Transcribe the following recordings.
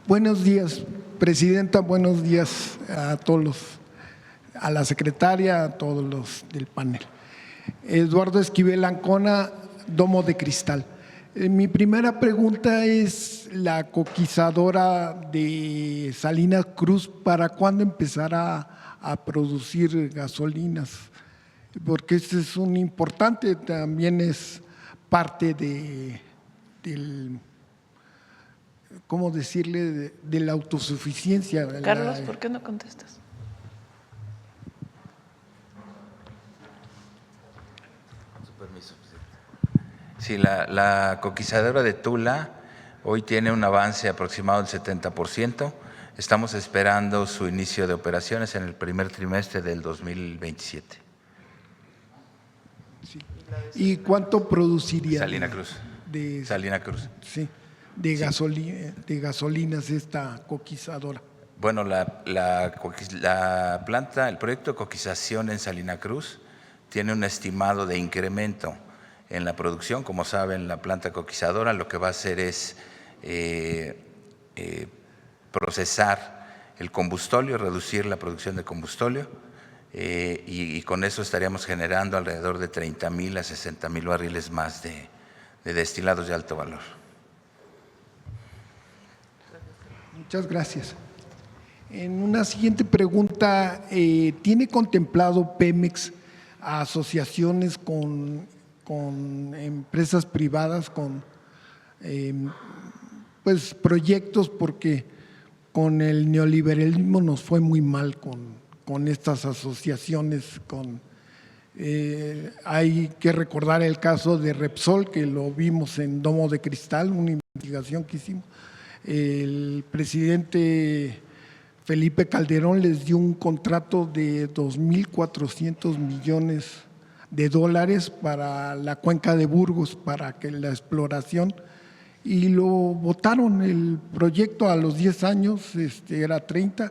Buenos días, presidenta. Buenos días a todos a la secretaria, a todos los del panel. Eduardo Esquivel Ancona, Domo de Cristal. Mi primera pregunta es: la coquizadora de Salina Cruz, ¿para cuándo empezará a producir gasolinas? Porque este es un importante, también es parte del, ¿cómo decirle?, de la autosuficiencia. Carlos, ¿por qué no contestas? Con su permiso, presidente. Sí, la coquizadora de Tula hoy tiene un avance aproximado del 70%. Estamos esperando su inicio de operaciones en el primer trimestre del 2027. Sí. ¿Y cuánto produciría? Salina Cruz. Salina Cruz. Sí, de gasolinas esta coquizadora. Bueno, la planta, el proyecto de coquización en Salina Cruz tiene un estimado de incremento en la producción. Como saben, la planta coquizadora lo que va a hacer es procesar el combustóleo, reducir la producción de combustóleo y con eso estaríamos generando alrededor de 30,000 a 60,000 barriles más de destilados de alto valor. Muchas gracias. En una siguiente pregunta, ¿tiene contemplado Pemex asociaciones con empresas privadas, con pues proyectos? Porque con el neoliberalismo nos fue muy mal con estas asociaciones. Hay que recordar el caso de Repsol, que lo vimos en Domo de Cristal, una investigación que hicimos. El presidente Felipe Calderón les dio un contrato de 2.400 millones de dólares para la cuenca de Burgos, para que la exploración, y lo votaron el proyecto a los 10 años, era 30,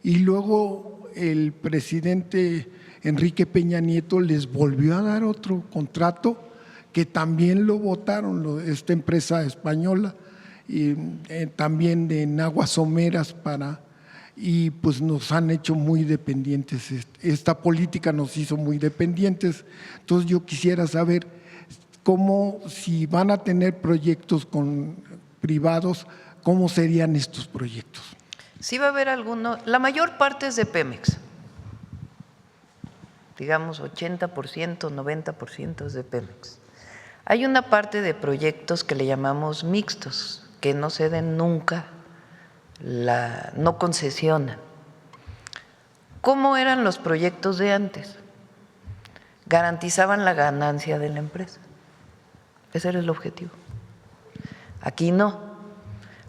y luego el presidente Enrique Peña Nieto les volvió a dar otro contrato que también lo votaron, esta empresa española, y también en aguas someras y pues nos han hecho muy dependientes. Esta política nos hizo muy dependientes. Entonces yo quisiera saber cómo, si van a tener proyectos con privados, ¿cómo serían estos proyectos? Sí va a haber alguno, la mayor parte es de Pemex, digamos 80%, 90% es de Pemex. Hay una parte de proyectos que le llamamos mixtos, que no ceden nunca, no concesionan. ¿Cómo eran los proyectos de antes? Garantizaban la ganancia de la empresa. Ese era el objetivo. Aquí no.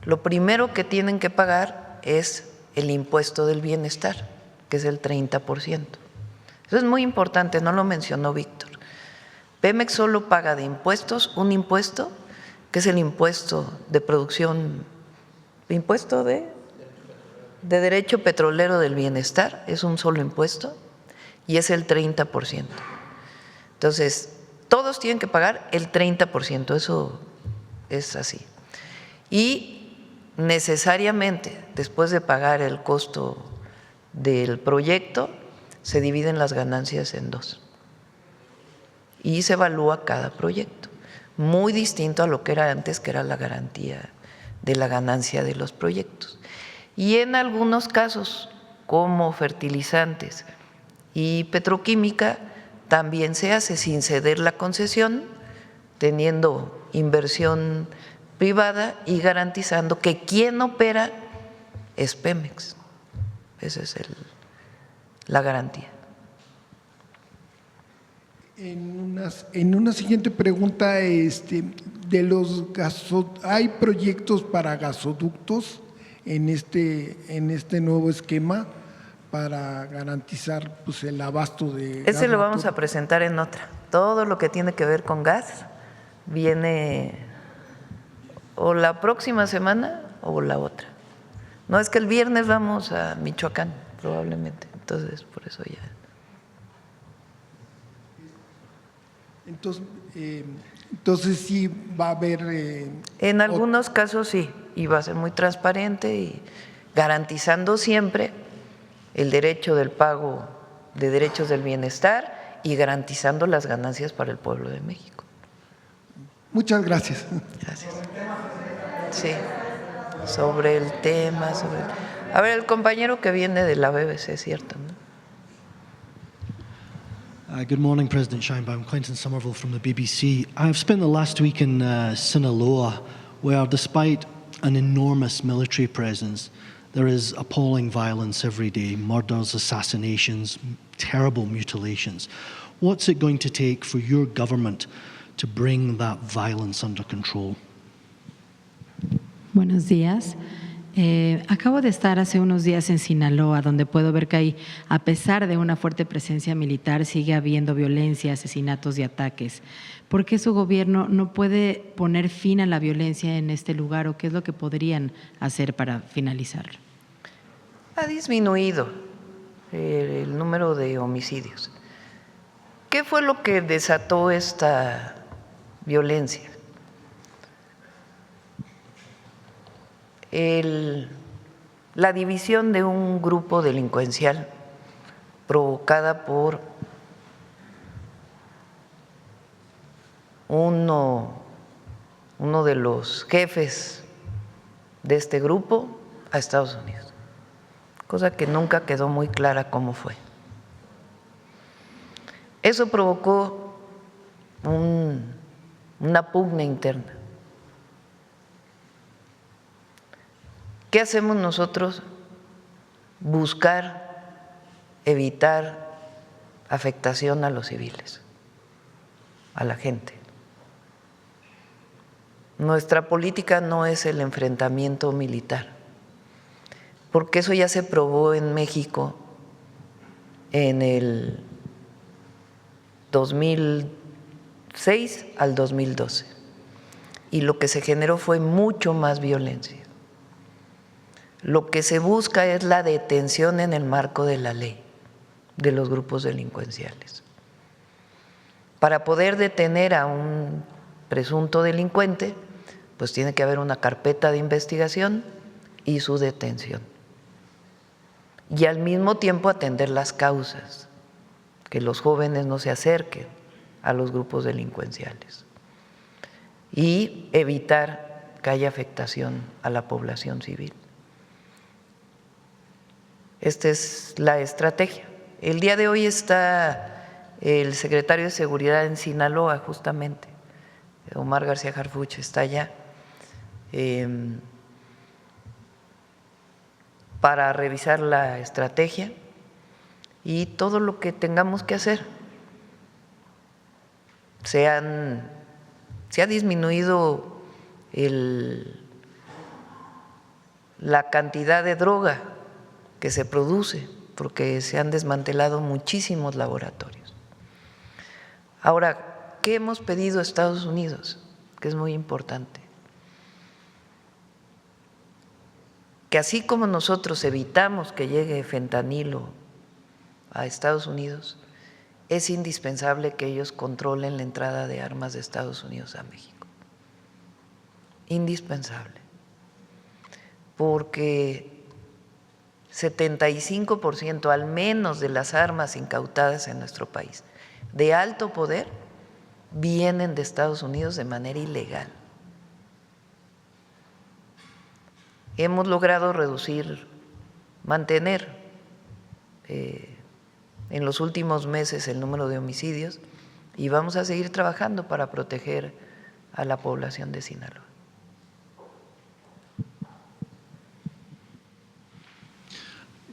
Lo primero que tienen que pagar es el impuesto del bienestar, que es el 30%. Eso es muy importante, no lo mencionó Víctor. Pemex solo paga de impuestos un impuesto, que es el impuesto de producción, impuesto de derecho petrolero del bienestar, es un solo impuesto y es el 30%. Entonces, todos tienen que pagar el 30%, eso es así. Y necesariamente, después de pagar el costo del proyecto, se dividen las ganancias en dos y se evalúa cada proyecto, muy distinto a lo que era antes, que era la garantía de la ganancia de los proyectos. Y en algunos casos, como fertilizantes y petroquímica, también se hace sin ceder la concesión, teniendo inversión privada y garantizando que quien opera es Pemex. Esa es la garantía. En una siguiente pregunta, ¿hay proyectos para gasoductos en este nuevo esquema para garantizar pues el abasto de gas? Ese lo vamos a presentar en otra. Todo lo que tiene que ver con gas viene o la próxima semana o la otra. No, es que el viernes vamos a Michoacán, probablemente. Entonces, por eso ya. Entonces sí va a haber… en algunos casos sí, y va a ser muy transparente y garantizando siempre el derecho del pago de derechos del bienestar y garantizando las ganancias para el pueblo de México. Muchas gracias. Gracias. Sí, sobre el tema, A ver, el compañero que viene de la BBC, es cierto, ¿no? Good morning, President Sheinbaum. Clinton Somerville from the BBC. I've spent the last week in Sinaloa, where despite an enormous military presence, there is appalling violence every day, murders, assassinations, terrible mutilations. What's it going to take for your government to bring that violence under control? Buenos días. Acabo de estar hace unos días en Sinaloa, donde puedo ver que ahí, a pesar de una fuerte presencia militar, sigue habiendo violencia, asesinatos y ataques. ¿Por qué su gobierno no puede poner fin a la violencia en este lugar o qué es lo que podrían hacer para finalizarlo? Ha disminuido el número de homicidios. ¿Qué fue lo que desató esta violencia? La división de un grupo delincuencial provocada por uno de los jefes de este grupo a Estados Unidos, cosa que nunca quedó muy clara cómo fue. Eso provocó una pugna interna. ¿Qué hacemos nosotros? Buscar evitar afectación a los civiles, a la gente. Nuestra política no es el enfrentamiento militar, porque eso ya se probó en México en el 2006 al 2012, y lo que se generó fue mucho más violencia. Lo que se busca es la detención en el marco de la ley de los grupos delincuenciales. Para poder detener a un presunto delincuente, pues tiene que haber una carpeta de investigación y su detención. Y al mismo tiempo atender las causas, que los jóvenes no se acerquen a los grupos delincuenciales y evitar que haya afectación a la población civil. Esta es la estrategia. El día de hoy está el secretario de Seguridad en Sinaloa, justamente, Omar García Harfuch, está allá para revisar la estrategia y todo lo que tengamos que hacer. Se ha disminuido la cantidad de droga que se produce, porque se han desmantelado muchísimos laboratorios. Ahora, ¿qué hemos pedido a Estados Unidos? Que es muy importante. Que así como nosotros evitamos que llegue fentanilo a Estados Unidos, es indispensable que ellos controlen la entrada de armas de Estados Unidos a México. Indispensable. Porque 75% al menos de las armas incautadas en nuestro país de alto poder vienen de Estados Unidos de manera ilegal. Hemos logrado mantener en los últimos meses el número de homicidios y vamos a seguir trabajando para proteger a la población de Sinaloa.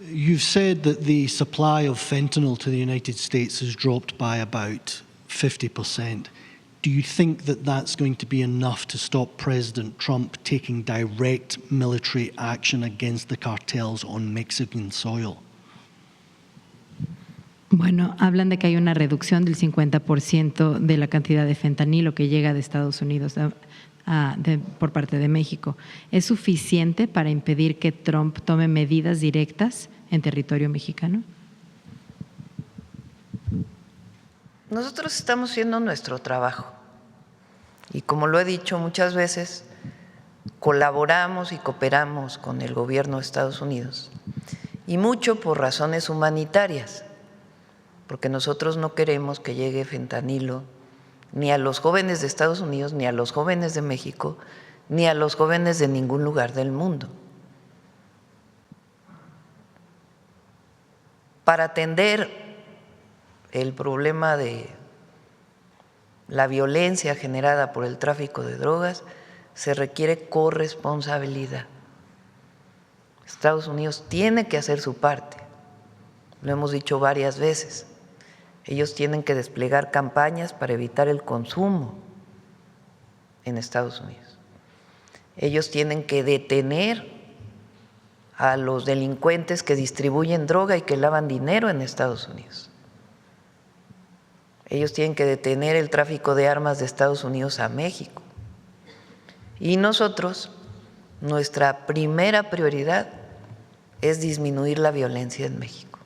You've said that the supply of fentanyl to the United States has dropped by about 50%. Do you think that that's going to be enough to stop President Trump taking direct military action against the cartels on Mexican soil? Bueno, hablan de que hay una reducción del 50% de la cantidad de fentanilo que llega de Estados Unidos por parte de México. ¿Es suficiente para impedir que Trump tome medidas directas en territorio mexicano? Nosotros estamos haciendo nuestro trabajo y como lo he dicho muchas veces, colaboramos y cooperamos con el gobierno de Estados Unidos, y mucho por razones humanitarias, porque nosotros no queremos que llegue fentanilo ni a los jóvenes de Estados Unidos, ni a los jóvenes de México, ni a los jóvenes de ningún lugar del mundo. Para atender el problema de la violencia generada por el tráfico de drogas, se requiere corresponsabilidad. Estados Unidos tiene que hacer su parte, lo hemos dicho varias veces. Ellos tienen que desplegar campañas para evitar el consumo en Estados Unidos. Ellos tienen que detener a los delincuentes que distribuyen droga y que lavan dinero en Estados Unidos. Ellos tienen que detener el tráfico de armas de Estados Unidos a México. Y nosotros, nuestra primera prioridad es disminuir la violencia en México.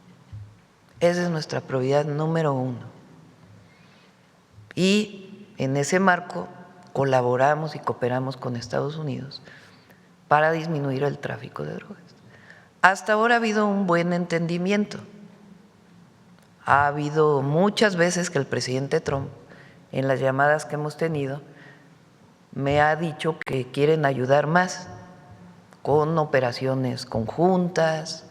Esa es nuestra prioridad número 1. Y en ese marco colaboramos y cooperamos con Estados Unidos para disminuir el tráfico de drogas. Hasta ahora ha habido un buen entendimiento. Ha habido muchas veces que el presidente Trump, en las llamadas que hemos tenido, me ha dicho que quieren ayudar más con operaciones conjuntas,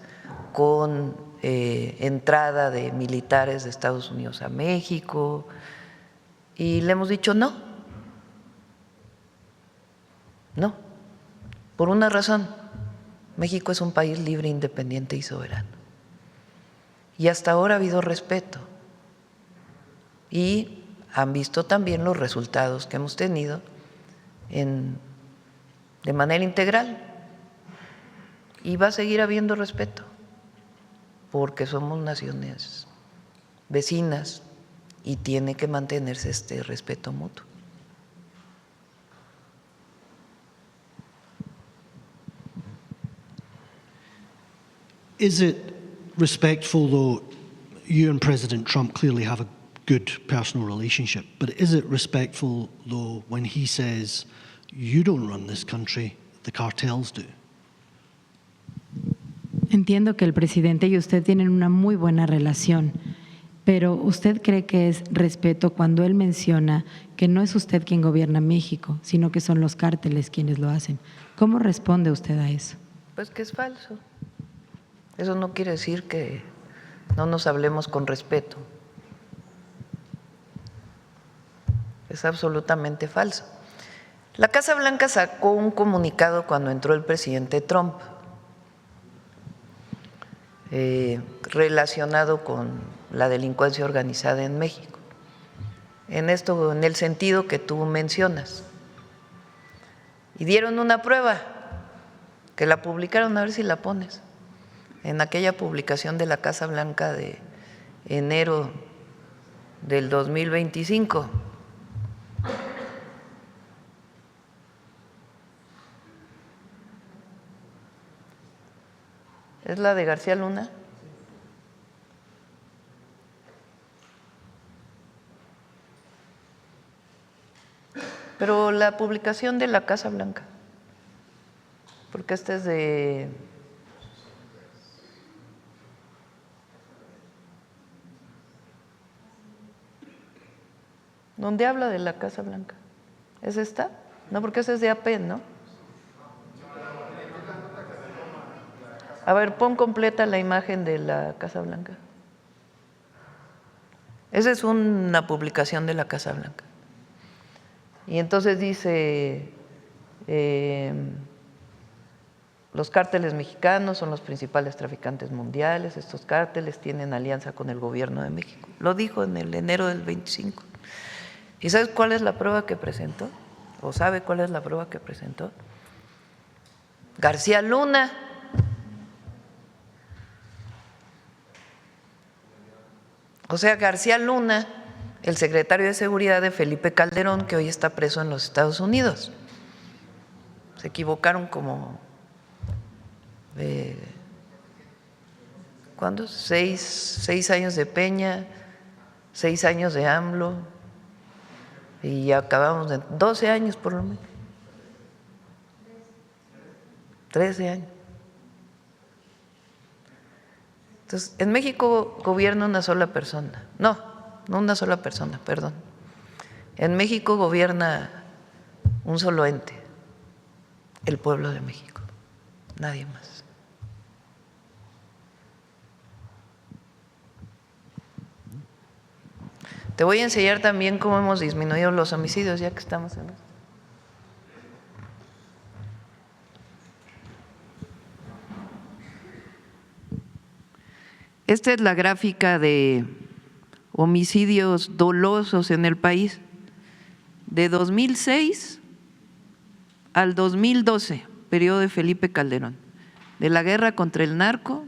con entrada de militares de Estados Unidos a México, y le hemos dicho no, por una razón: México es un país libre, independiente y soberano. Y hasta ahora ha habido respeto y han visto también los resultados que hemos tenido de manera integral, y va a seguir habiendo respeto porque somos naciones vecinas y tiene que mantenerse este respeto mutuo. Is it respectful, though, you and President Trump clearly have a good personal relationship, but is it respectful, though, when he says, you don't run this country, the cartels do? Entiendo que el presidente y usted tienen una muy buena relación, pero ¿usted cree que es respeto cuando él menciona que no es usted quien gobierna México, sino que son los cárteles quienes lo hacen? ¿Cómo responde usted a eso? Pues que es falso. Eso no quiere decir que no nos hablemos con respeto. Es absolutamente falso. La Casa Blanca sacó un comunicado cuando entró el presidente Trump, relacionado con la delincuencia organizada en México, en el sentido que tú mencionas, y dieron una prueba que la publicaron, a ver si la pones, en aquella publicación de la Casa Blanca de enero del 2025. ¿Es la de García Luna? Pero la publicación de la Casa Blanca, porque esta es de… ¿Dónde habla de la Casa Blanca? ¿Es esta? No, porque esa es de AP, ¿no? A ver, pon completa la imagen de la Casa Blanca. Esa es una publicación de la Casa Blanca. Y entonces dice, los cárteles mexicanos son los principales traficantes mundiales, estos cárteles tienen alianza con el gobierno de México. Lo dijo en el enero del 25. ¿Y sabes cuál es la prueba que presentó? ¿O sabe cuál es la prueba que presentó? García Luna. O sea, García Luna, el secretario de Seguridad de Felipe Calderón, que hoy está preso en los Estados Unidos. Se equivocaron como… ¿cuándo? 6 años de Peña, 6 años de AMLO, y acabamos de… 12 años por lo menos. 13 años. Entonces, en México gobierna una sola persona. No una sola persona, perdón. En México gobierna un solo ente, el pueblo de México, nadie más. Te voy a enseñar también cómo hemos disminuido los homicidios, ya que estamos en esto. Esta es la gráfica de homicidios dolosos en el país de 2006 al 2012, periodo de Felipe Calderón, de la guerra contra el narco,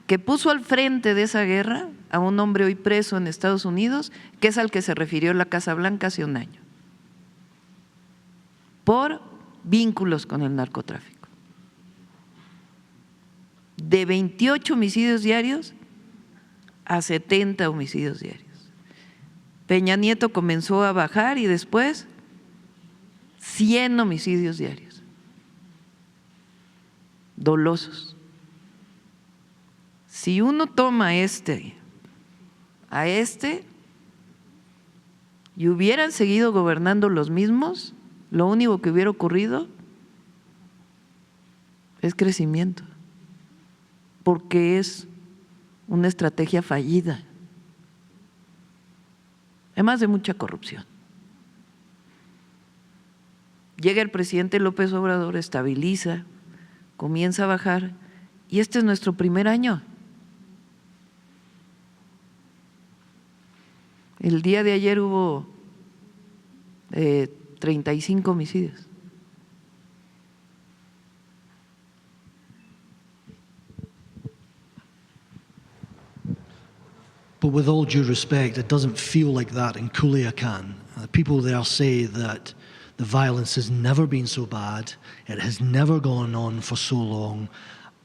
que puso al frente de esa guerra a un hombre hoy preso en Estados Unidos, que es al que se refirió la Casa Blanca hace un año, por vínculos con el narcotráfico. De 28 homicidios diarios a 70 homicidios diarios. Peña Nieto comenzó a bajar y después 100 homicidios diarios, dolosos. Si uno toma a este y hubieran seguido gobernando los mismos, lo único que hubiera ocurrido es crecimiento, porque es una estrategia fallida, además de mucha corrupción. Llega el presidente López Obrador, estabiliza, comienza a bajar, y este es nuestro primer año. El día de ayer hubo 35 homicidios. But with all due respect, it doesn't feel like that in Culiacan. People there say that the violence has never been so bad, it has never gone on for so long.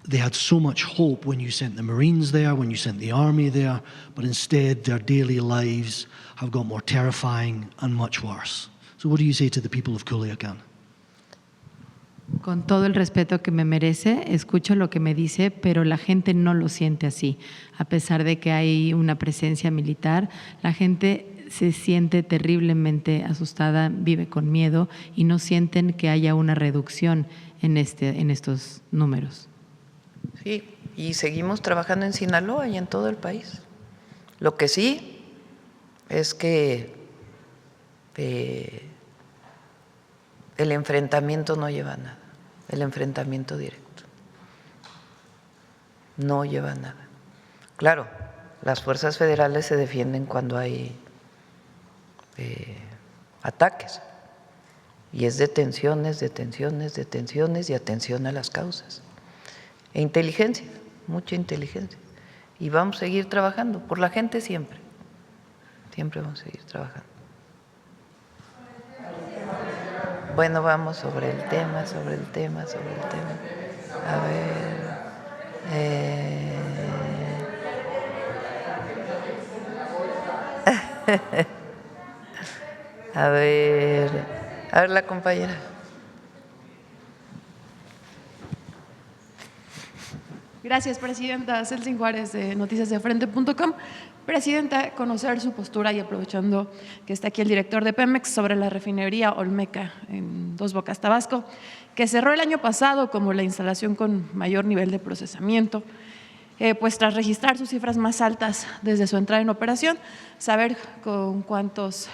They had so much hope when you sent the Marines there, when you sent the Army there, but instead their daily lives have got more terrifying and much worse. So what do you say to the people of Culiacan? Con todo el respeto que me merece, escucho lo que me dice, pero la gente no lo siente así. A pesar de que hay una presencia militar, la gente se siente terriblemente asustada, vive con miedo y no sienten que haya una reducción en estos números. Sí, y seguimos trabajando en Sinaloa y en todo el país. Lo que sí es que el enfrentamiento no lleva a nada, el enfrentamiento directo no lleva a nada. Claro, las fuerzas federales se defienden cuando hay ataques, y es detenciones, detenciones, detenciones y atención a las causas. E inteligencia, mucha inteligencia. Y vamos a seguir trabajando por la gente siempre. Siempre vamos a seguir trabajando. Bueno, vamos sobre el tema. A ver. A ver la compañera. Gracias, Presidenta. Celsin Juárez, de noticiasdefrente.com. Presidenta, conocer su postura y aprovechando que está aquí el director de Pemex sobre la refinería Olmeca en Dos Bocas, Tabasco, que cerró el año pasado como la instalación con mayor nivel de procesamiento, pues tras registrar sus cifras más altas desde su entrada en operación, saber con cuántos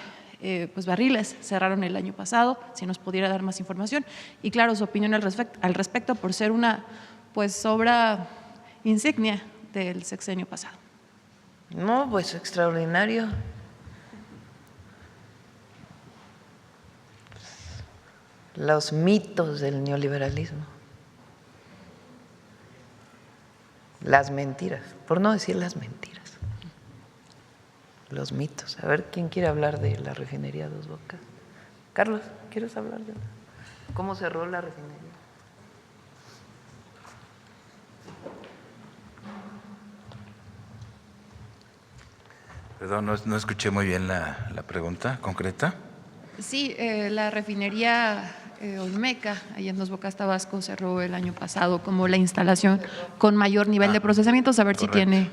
barriles cerraron el año pasado, si nos pudiera dar más información y claro, su opinión al respecto por ser una obra insignia del sexenio pasado. No, pues extraordinario. Los mitos del neoliberalismo. Las mentiras, por no decir las mentiras. Los mitos. A ver, ¿quién quiere hablar de la refinería Dos Bocas? Carlos, ¿quieres hablar de cómo cerró la refinería? Perdón, no escuché muy bien la pregunta concreta. Sí, la refinería Olmeca, ahí en Dos Bocas, Tabasco, cerró el año pasado como la instalación con mayor nivel de procesamiento, saber si tiene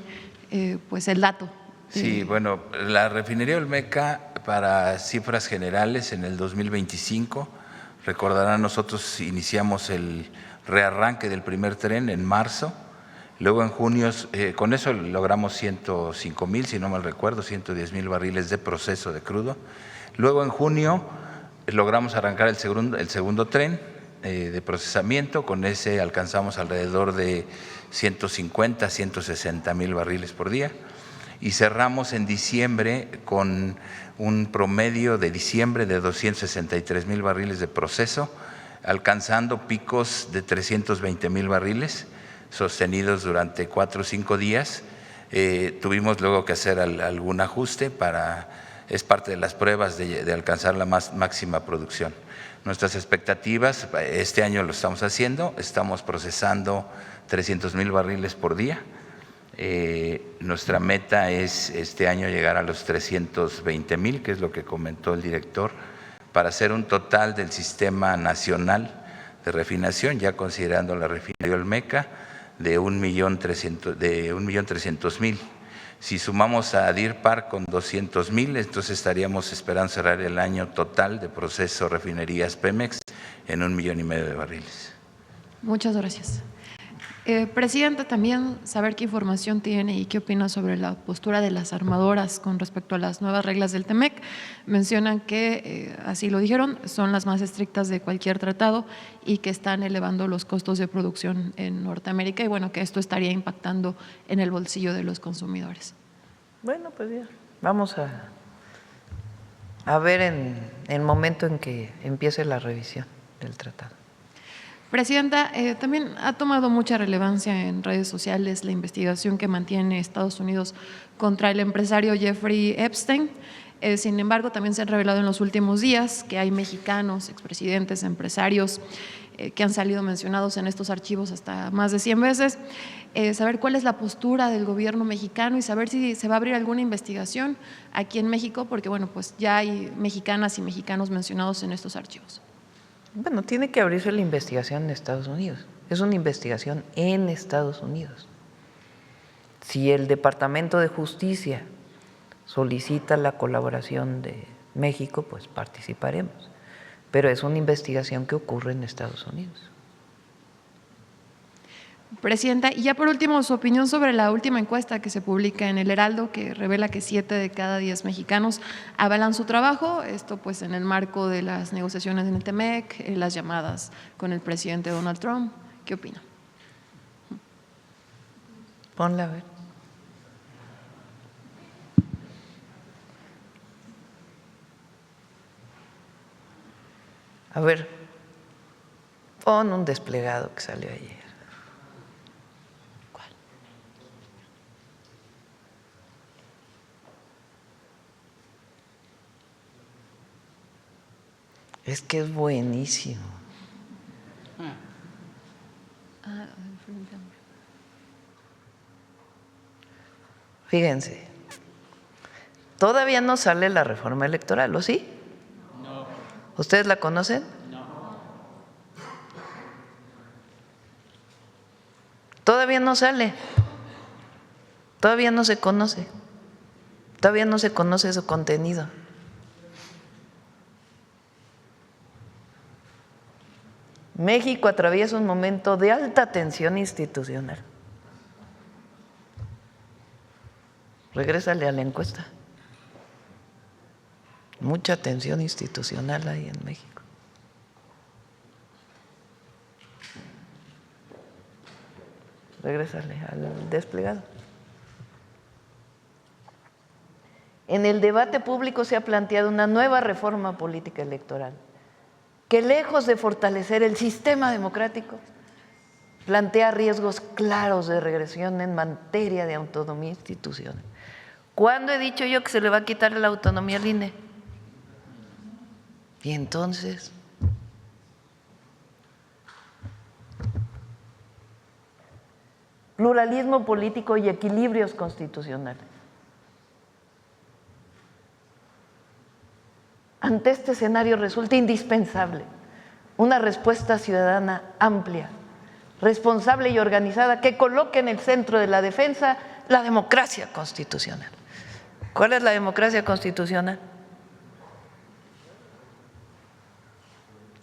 pues el dato. Sí, bueno, la refinería Olmeca, para cifras generales, en el 2025, recordarán, nosotros iniciamos el rearranque del primer tren en marzo, luego en junio, con eso logramos 105,000, si no mal recuerdo, 110,000 barriles de proceso de crudo. Luego en junio logramos arrancar el segundo tren de procesamiento, con ese alcanzamos alrededor de 150, 160,000 barriles por día. Y cerramos en diciembre con un promedio de diciembre de 263,000 barriles de proceso, alcanzando picos de 320,000 barriles sostenidos durante 4 o 5 días. Tuvimos luego que hacer algún ajuste es parte de las pruebas de alcanzar la máxima producción. Nuestras expectativas, este año lo estamos haciendo, estamos procesando 300,000 barriles por día. Nuestra meta es este año llegar a los 320,000, que es lo que comentó el director, para hacer un total del sistema nacional de refinación, ya considerando la refinería Olmeca, de 1,300,000. Si sumamos a DIRPAR con 200,000, entonces estaríamos esperando cerrar el año total de proceso refinerías Pemex en 1,5 millones de barriles. Muchas gracias. Presidenta, también saber qué información tiene y qué opina sobre la postura de las armadoras con respecto a las nuevas reglas del TEMEC. Mencionan que, así lo dijeron, son las más estrictas de cualquier tratado y que están elevando los costos de producción en Norteamérica y bueno, que esto estaría impactando en el bolsillo de los consumidores. Bueno, pues ya, vamos a ver en el momento en que empiece la revisión del tratado. Presidenta, también ha tomado mucha relevancia en redes sociales la investigación que mantiene Estados Unidos contra el empresario Jeffrey Epstein. Sin embargo, también se han revelado en los últimos días que hay mexicanos, expresidentes, empresarios que han salido mencionados en estos archivos hasta más de 100 veces. Saber cuál es la postura del gobierno mexicano y saber si se va a abrir alguna investigación aquí en México, porque bueno, pues ya hay mexicanas y mexicanos mencionados en estos archivos. Bueno, tiene que abrirse la investigación en Estados Unidos. Es una investigación en Estados Unidos. Si el Departamento de Justicia solicita la colaboración de México, pues participaremos. Pero es una investigación que ocurre en Estados Unidos. Presidenta, y ya por último, su opinión sobre la última encuesta que se publica en El Heraldo, que revela que 7 de cada 10 mexicanos avalan su trabajo, esto pues en el marco de las negociaciones en el TEMEC, las llamadas con el presidente Donald Trump. ¿Qué opina? Ponla a ver. A ver, pon un desplegado que salió ayer. Es que es buenísimo. Fíjense, todavía no sale la reforma electoral, ¿o sí? No. ¿Ustedes la conocen? No. Todavía no sale. Todavía no se conoce. Todavía no se conoce su contenido. México atraviesa un momento de alta tensión institucional. Regrésale a la encuesta. Mucha tensión institucional hay en México. Regrésale al desplegado. En el debate público se ha planteado una nueva reforma política electoral que, lejos de fortalecer el sistema democrático, plantea riesgos claros de regresión en materia de autonomía institucional. ¿Cuándo he dicho yo que se le va a quitar la autonomía al INE? Y entonces, pluralismo político y equilibrios constitucionales. Ante este escenario resulta indispensable una respuesta ciudadana amplia, responsable y organizada que coloque en el centro de la defensa la democracia constitucional. ¿Cuál es la democracia constitucional?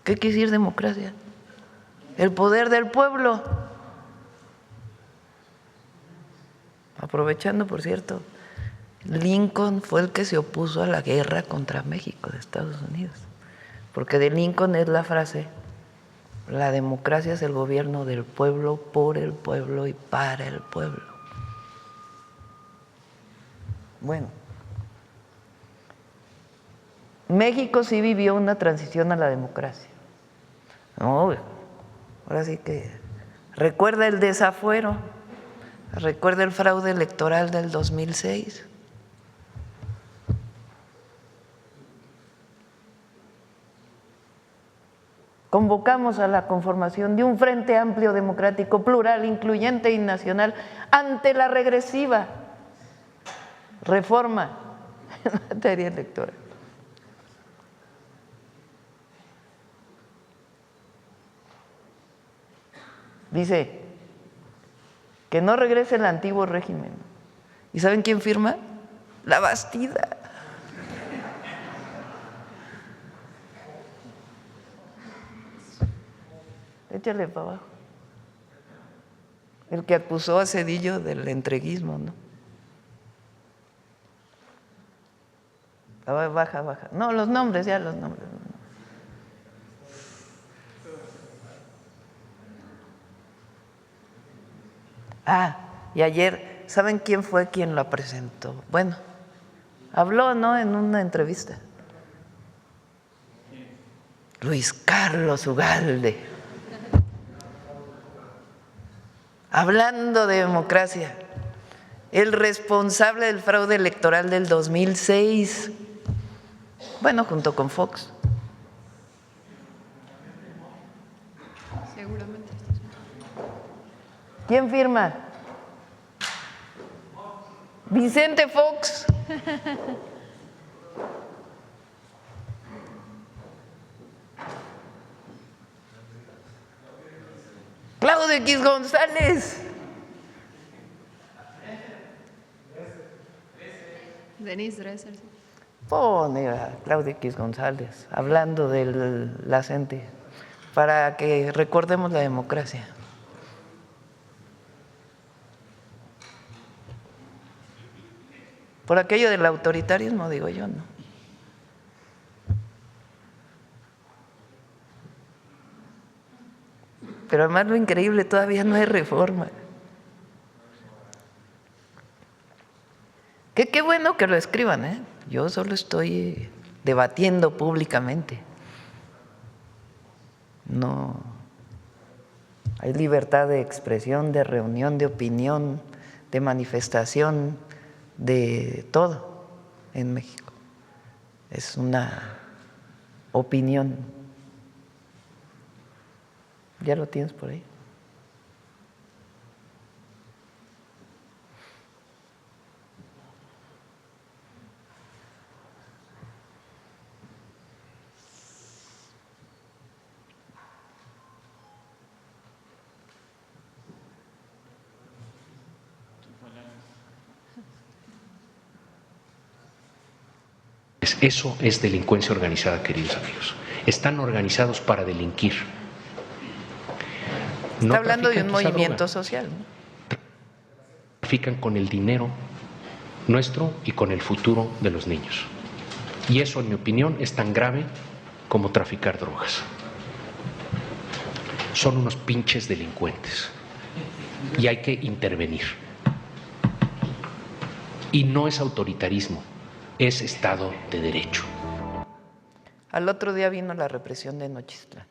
¿Qué quiere decir democracia? El poder del pueblo. Aprovechando, por cierto, Lincoln fue el que se opuso a la guerra contra México de Estados Unidos, porque de Lincoln es la frase: la democracia es el gobierno del pueblo, por el pueblo y para el pueblo. Bueno, México sí vivió una transición a la democracia. No, ahora sí que recuerda el desafuero, recuerda el fraude electoral del 2006. Convocamos a la conformación de un Frente Amplio Democrático, plural, incluyente y nacional ante la regresiva reforma en materia electoral. Dice que no regrese el antiguo régimen. ¿Y saben quién firma? La Bastida. Échale para abajo. El que acusó a Zedillo del entreguismo, ¿no? Baja, baja. No, los nombres, ya los nombres. Ah, y ayer, ¿saben quién fue quien la presentó? Bueno, habló, ¿no?, en una entrevista. Luis Carlos Ugalde. Hablando de democracia, el responsable del fraude electoral del 2006, bueno, junto con Fox. Seguramente. ¿Quién firma? Vicente Fox. Claudio X González. Denise Dresser. Sí. Pone a Claudio X González hablando de la gente para que recordemos la democracia. Por aquello del autoritarismo, digo yo, ¿no? Pero además lo increíble, todavía no hay reforma. Qué bueno que lo escriban, ¿eh? Yo solo estoy debatiendo públicamente. No hay libertad de expresión, de reunión, de opinión, de manifestación, de todo en México. Es una opinión. ¿Ya lo tienes por ahí? Eso es delincuencia organizada, queridos amigos. Están organizados para delinquir. Está hablando de un movimiento social, ¿no? Trafican con el dinero nuestro y con el futuro de los niños. Y eso, en mi opinión, es tan grave como traficar drogas. Son unos pinches delincuentes y hay que intervenir. Y no es autoritarismo, es Estado de Derecho. Al otro día vino la represión de Nochistlán.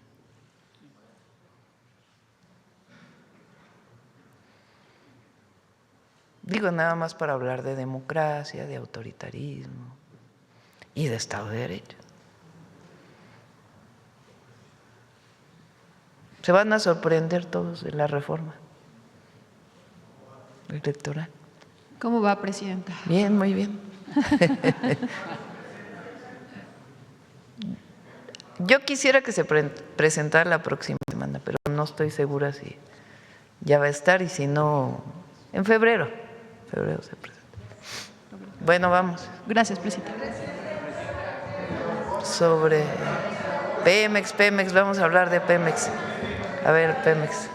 Digo, nada más para hablar de democracia, de autoritarismo y de Estado de Derecho. Se van a sorprender todos de la reforma electoral. ¿Cómo va, presidenta? Bien, muy bien. Yo quisiera que se presentara la próxima semana, pero no estoy segura si ya va a estar y si no, en febrero. Febrero se presenta. Bueno, vamos. Gracias, presidenta. Sobre Pemex, vamos a hablar de Pemex. A ver, Pemex.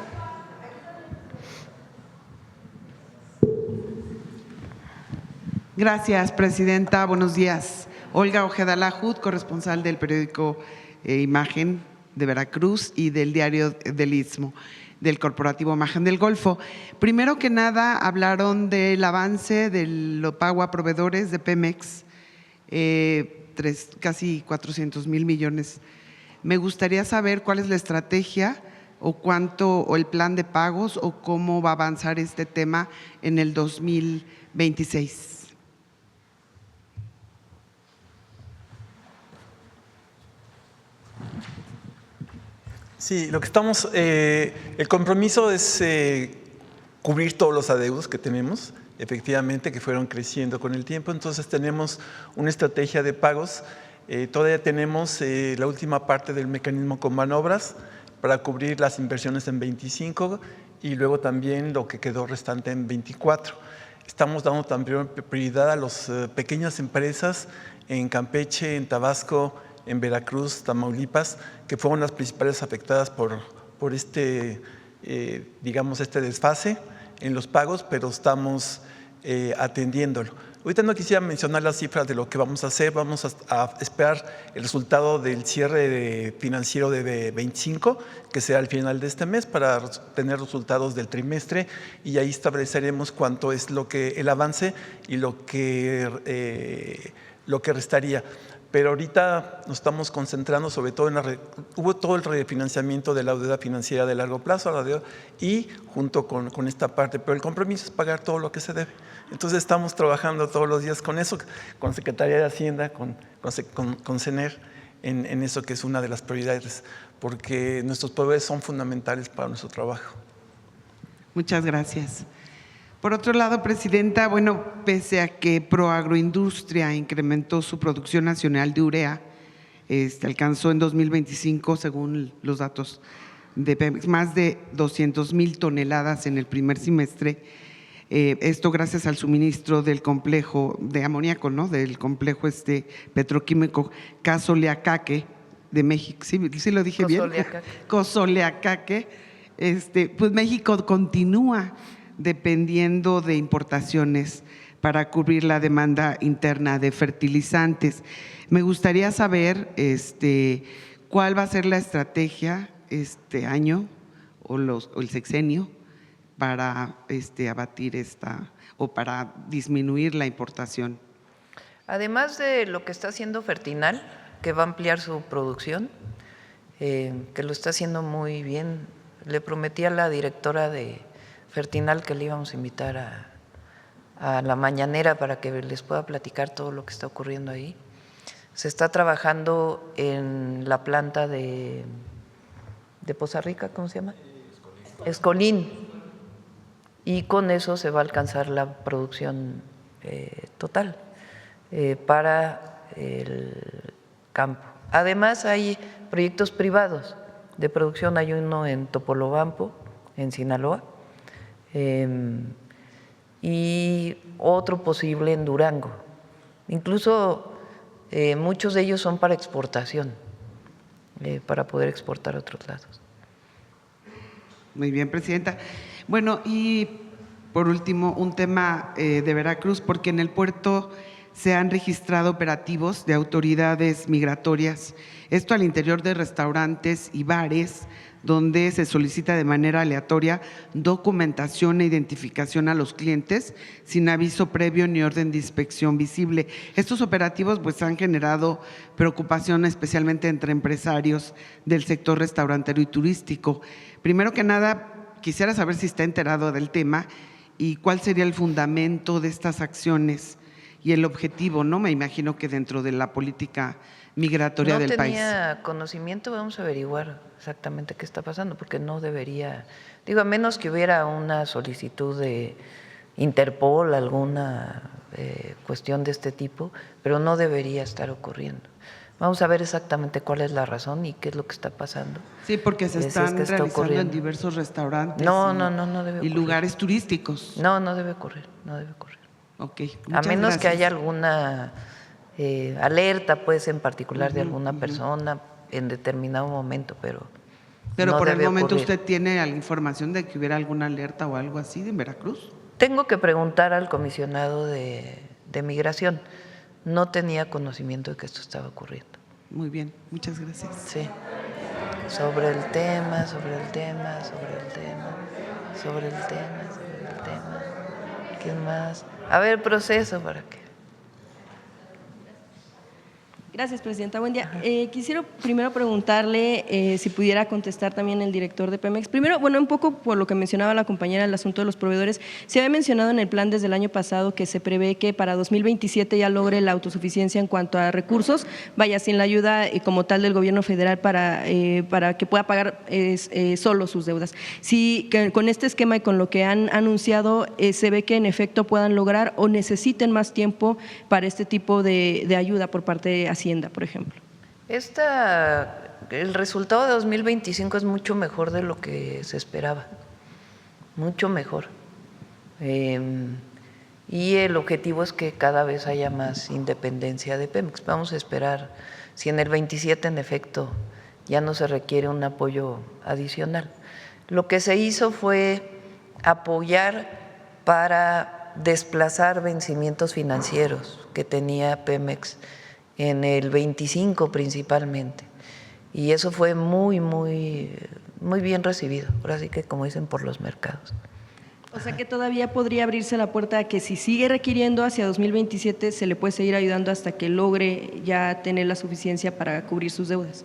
Gracias, presidenta. Buenos días. Olga Ojeda Lajud, corresponsal del periódico Imagen de Veracruz y del diario del Istmo, del corporativo Imagen del Golfo. Primero que nada, hablaron del avance del pago a proveedores de Pemex, casi 400,000 millones. Me gustaría saber cuál es la estrategia o cuánto, o el plan de pagos, o cómo va a avanzar este tema en el 2026. Sí, lo que estamos, el compromiso es cubrir todos los adeudos que tenemos, efectivamente, que fueron creciendo con el tiempo. Entonces tenemos una estrategia de pagos. Todavía tenemos la última parte del mecanismo con manobras para cubrir las inversiones en 25 y luego también lo que quedó restante en 24. Estamos dando también prioridad a las pequeñas empresas en Campeche, en Tabasco, en Veracruz, Tamaulipas, que fueron las principales afectadas por este, digamos, este desfase en los pagos, pero estamos atendiéndolo. Ahorita no quisiera mencionar las cifras de lo que vamos a hacer. Vamos a esperar el resultado del cierre financiero de 25, que será al final de este mes, para tener resultados del trimestre, y ahí estableceremos cuánto es el avance y lo que restaría. Pero ahorita nos estamos concentrando sobre todo hubo todo el refinanciamiento de la deuda financiera de largo plazo, y junto con esta parte, pero el compromiso es pagar todo lo que se debe. Entonces estamos trabajando todos los días con eso, con Secretaría de Hacienda, con CENER, en eso que es una de las prioridades, porque nuestros proveedores son fundamentales para nuestro trabajo. Muchas gracias. Por otro lado, presidenta, bueno, pese a que Proagroindustria incrementó su producción nacional de urea, alcanzó en 2025, según los datos de Pemex, más de 200,000 toneladas en el primer semestre. Esto gracias al suministro del complejo de amoníaco, ¿no? Del complejo petroquímico Cosoleacaque de México. Sí lo dije bien. Cosoleacaque. Pues México continúa dependiendo de importaciones para cubrir la demanda interna de fertilizantes. Me gustaría saber cuál va a ser la estrategia este año o el sexenio para abatir o para disminuir la importación. Además de lo que está haciendo Fertinal, que va a ampliar su producción, que lo está haciendo muy bien. Le prometí a la directora de Fertinal que le íbamos a invitar a la mañanera para que les pueda platicar todo lo que está ocurriendo ahí. Se está trabajando en la planta de Poza Rica, ¿cómo se llama? Escolín. Y con eso se va a alcanzar la producción total para el campo. Además hay proyectos privados de producción, hay uno en Topolobampo, en Sinaloa, y otro posible en Durango. Incluso muchos de ellos son para exportación, para poder exportar a otros lados. Muy bien, presidenta. Bueno, y por último, un tema de Veracruz, porque en el puerto se han registrado operativos de autoridades migratorias, esto al interior de restaurantes y bares, donde se solicita de manera aleatoria documentación e identificación a los clientes sin aviso previo ni orden de inspección visible. Estos operativos pues han generado preocupación especialmente entre empresarios del sector restaurantero y turístico. Primero que nada, quisiera saber si está enterado del tema y cuál sería el fundamento de estas acciones y el objetivo, ¿no? Me imagino que dentro de la política migratoria del país. No tenía conocimiento, vamos a averiguar exactamente qué está pasando, porque no debería, digo, a menos que hubiera una solicitud de Interpol, alguna cuestión de este tipo, pero no debería estar ocurriendo. Vamos a ver exactamente cuál es la razón y qué es lo que está pasando. Sí, porque se Si es están que está realizando en ocurriendo. diversos restaurantes No debe y ocurrir. lugares turísticos. No debe ocurrir, no debe ocurrir. Ok, A muchas menos que gracias. haya alguna alerta, pues, en particular de alguna persona en determinado momento, pero Pero no por el debe momento ocurrir. usted tiene la información de que hubiera alguna alerta o algo así en Veracruz. Tengo que preguntar al comisionado de Migración. No tenía conocimiento de que esto estaba ocurriendo. Muy bien, muchas gracias. Sí. Sobre el tema. ¿Quién más? A ver, proceso para que. Gracias, Presidenta. Buen día. Quisiera primero preguntarle si pudiera contestar también el director de Pemex. Primero, bueno, un poco por lo que mencionaba la compañera, el asunto de los proveedores. Se había mencionado en el plan desde el año pasado que se prevé que para 2027 ya logre la autosuficiencia en cuanto a recursos, vaya, sin la ayuda como tal del gobierno federal para que pueda pagar solo sus deudas. Si con este esquema y con lo que han anunciado, se ve que en efecto puedan lograr o necesiten más tiempo para este tipo de ayuda por parte de Hacienda, por ejemplo. El resultado de 2025 es mucho mejor de lo que se esperaba, mucho mejor. Y el objetivo es que cada vez haya más independencia de Pemex. Vamos a esperar si en el 27 en efecto ya no se requiere un apoyo adicional. Lo que se hizo fue apoyar para desplazar vencimientos financieros que tenía Pemex en el 25 principalmente, y eso fue muy bien recibido, ahora sí que como dicen por los mercados. O sea que todavía podría abrirse la puerta a que si sigue requiriendo hacia 2027 se le puede seguir ayudando hasta que logre ya tener la suficiencia para cubrir sus deudas.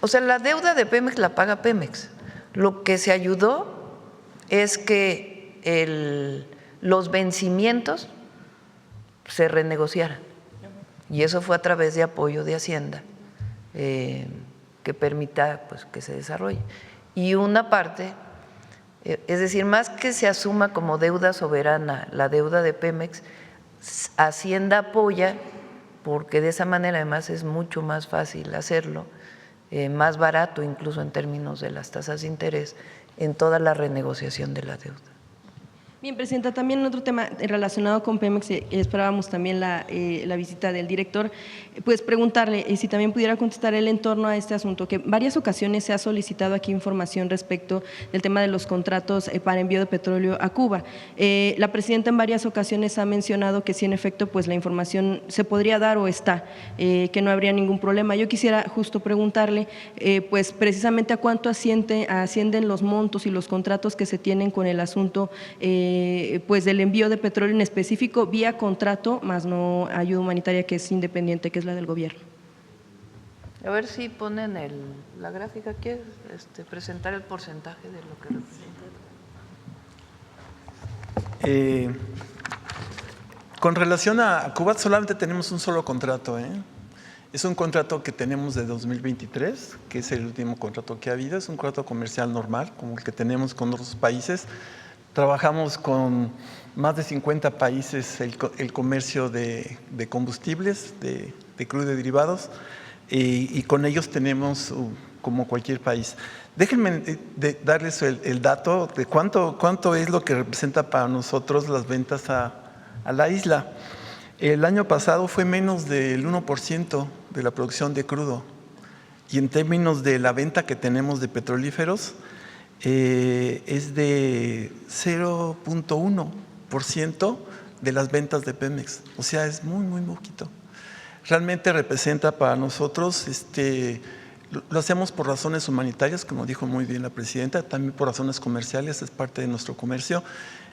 O sea, la deuda de Pemex la paga Pemex. Lo que se ayudó es que los vencimientos se renegociaran. Y eso fue a través de apoyo de Hacienda, que permita pues, que se desarrolle. Y una parte, es decir, más que se asuma como deuda soberana la deuda de Pemex, Hacienda apoya, porque de esa manera además es mucho más fácil hacerlo, más barato incluso en términos de las tasas de interés, en toda la renegociación de la deuda. Bien, Presidenta, también otro tema relacionado con Pemex, esperábamos también la visita del director, pues preguntarle si también pudiera contestar él en torno a este asunto, que en varias ocasiones se ha solicitado aquí información respecto del tema de los contratos para envío de petróleo a Cuba. La Presidenta en varias ocasiones ha mencionado que sí, en efecto, pues la información se podría dar o está, que no habría ningún problema. Yo quisiera justo preguntarle, pues precisamente a cuánto ascienden los montos y los contratos que se tienen con el asunto pues del envío de petróleo en específico vía contrato, más no ayuda humanitaria que es independiente, que es la del gobierno. A ver si ponen la gráfica, ¿quieres presentar el porcentaje de lo que representa? Con relación a Cuba, solamente tenemos un solo contrato. Es un contrato que tenemos de 2023, que es el último contrato que ha habido. Es un contrato comercial normal, como el que tenemos con otros países. Trabajamos con más de 50 países el comercio de combustibles, de crudo y derivados, y con ellos tenemos como cualquier país. Déjenme darles el dato de cuánto es lo que representa para nosotros las ventas a la isla. El año pasado fue menos del 1% de la producción de crudo, y en términos de la venta que tenemos de petrolíferos, es de 0.1% de las ventas de Pemex, o sea, es muy poquito. Realmente representa para nosotros, lo hacemos por razones humanitarias, como dijo muy bien la Presidenta, también por razones comerciales, es parte de nuestro comercio.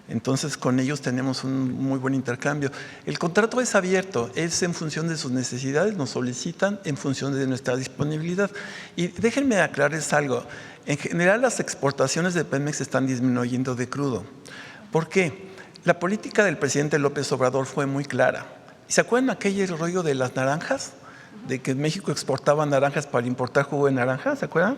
Entonces, con ellos tenemos un muy buen intercambio. El contrato es abierto, es en función de sus necesidades, nos solicitan en función de nuestra disponibilidad. Y déjenme aclararles algo. En general, las exportaciones de Pemex están disminuyendo de crudo. ¿Por qué? La política del presidente López Obrador fue muy clara. ¿Se acuerdan aquel rollo de las naranjas? De que México exportaba naranjas para importar jugo de naranja, ¿se acuerdan?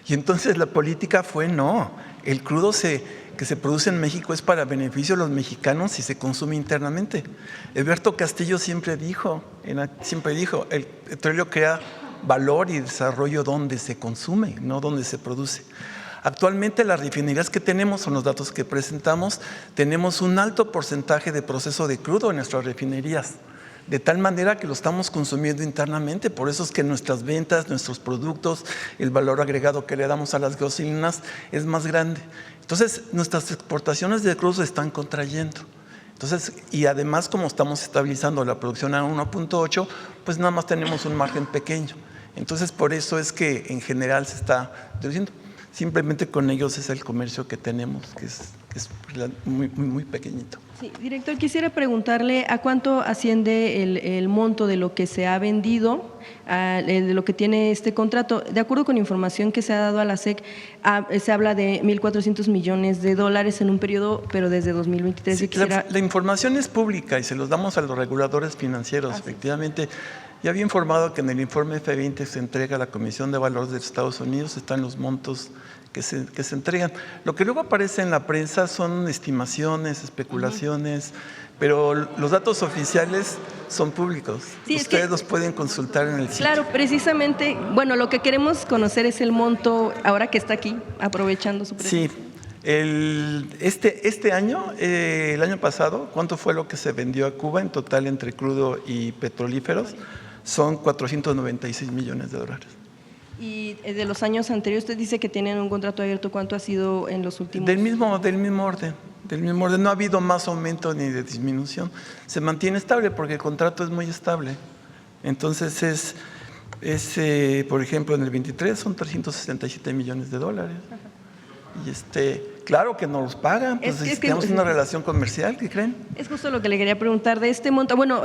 Y entonces la política fue no, el crudo se que se produce en México es para beneficio de los mexicanos y se consume internamente. Alberto Castillo siempre dijo, el petróleo crea valor y desarrollo donde se consume, no donde se produce. Actualmente las refinerías que tenemos, son los datos que presentamos, tenemos un alto porcentaje de proceso de crudo en nuestras refinerías, de tal manera que lo estamos consumiendo internamente. Por eso es que nuestras ventas, nuestros productos, el valor agregado que le damos a las gasolinas es más grande. Entonces, nuestras exportaciones de crudo se están contrayendo. Entonces, y además, como estamos estabilizando la producción a 1.8, pues nada más tenemos un margen pequeño. Entonces, por eso es que en general se está reduciendo. Simplemente con ellos es el comercio que tenemos, que es muy pequeñito. Sí, director, quisiera preguntarle a cuánto asciende el monto de lo que se ha vendido, de lo que tiene este contrato. De acuerdo con información que se ha dado a la SEC, se habla de 1.400 millones de dólares en un periodo, pero desde 2023. Sí, la información es pública y se los damos a los reguladores financieros. Efectivamente, ya había informado que en el informe F20 se entrega a la Comisión de Valores de Estados Unidos, están los montos que se entregan. Lo que luego aparece en la prensa son estimaciones, especulaciones, pero los datos oficiales son públicos. Sí, ustedes los pueden consultar en el sitio. Claro, precisamente, bueno, lo que queremos conocer es el monto, ahora que está aquí, aprovechando su presencia. Sí, este año, el año pasado, ¿cuánto fue lo que se vendió a Cuba en total entre crudo y petrolíferos? Son 496 millones de dólares. Y de los años anteriores, usted dice que tienen un contrato abierto, ¿cuánto ha sido en los últimos? Del mismo orden. No ha habido más aumento ni de disminución. Se mantiene estable porque el contrato es muy estable. Entonces, por ejemplo, en el 23 son 367 millones de dólares. Y claro que nos los pagan, pues tenemos una relación comercial, ¿qué creen? Es justo lo que le quería preguntar de este monto. Bueno,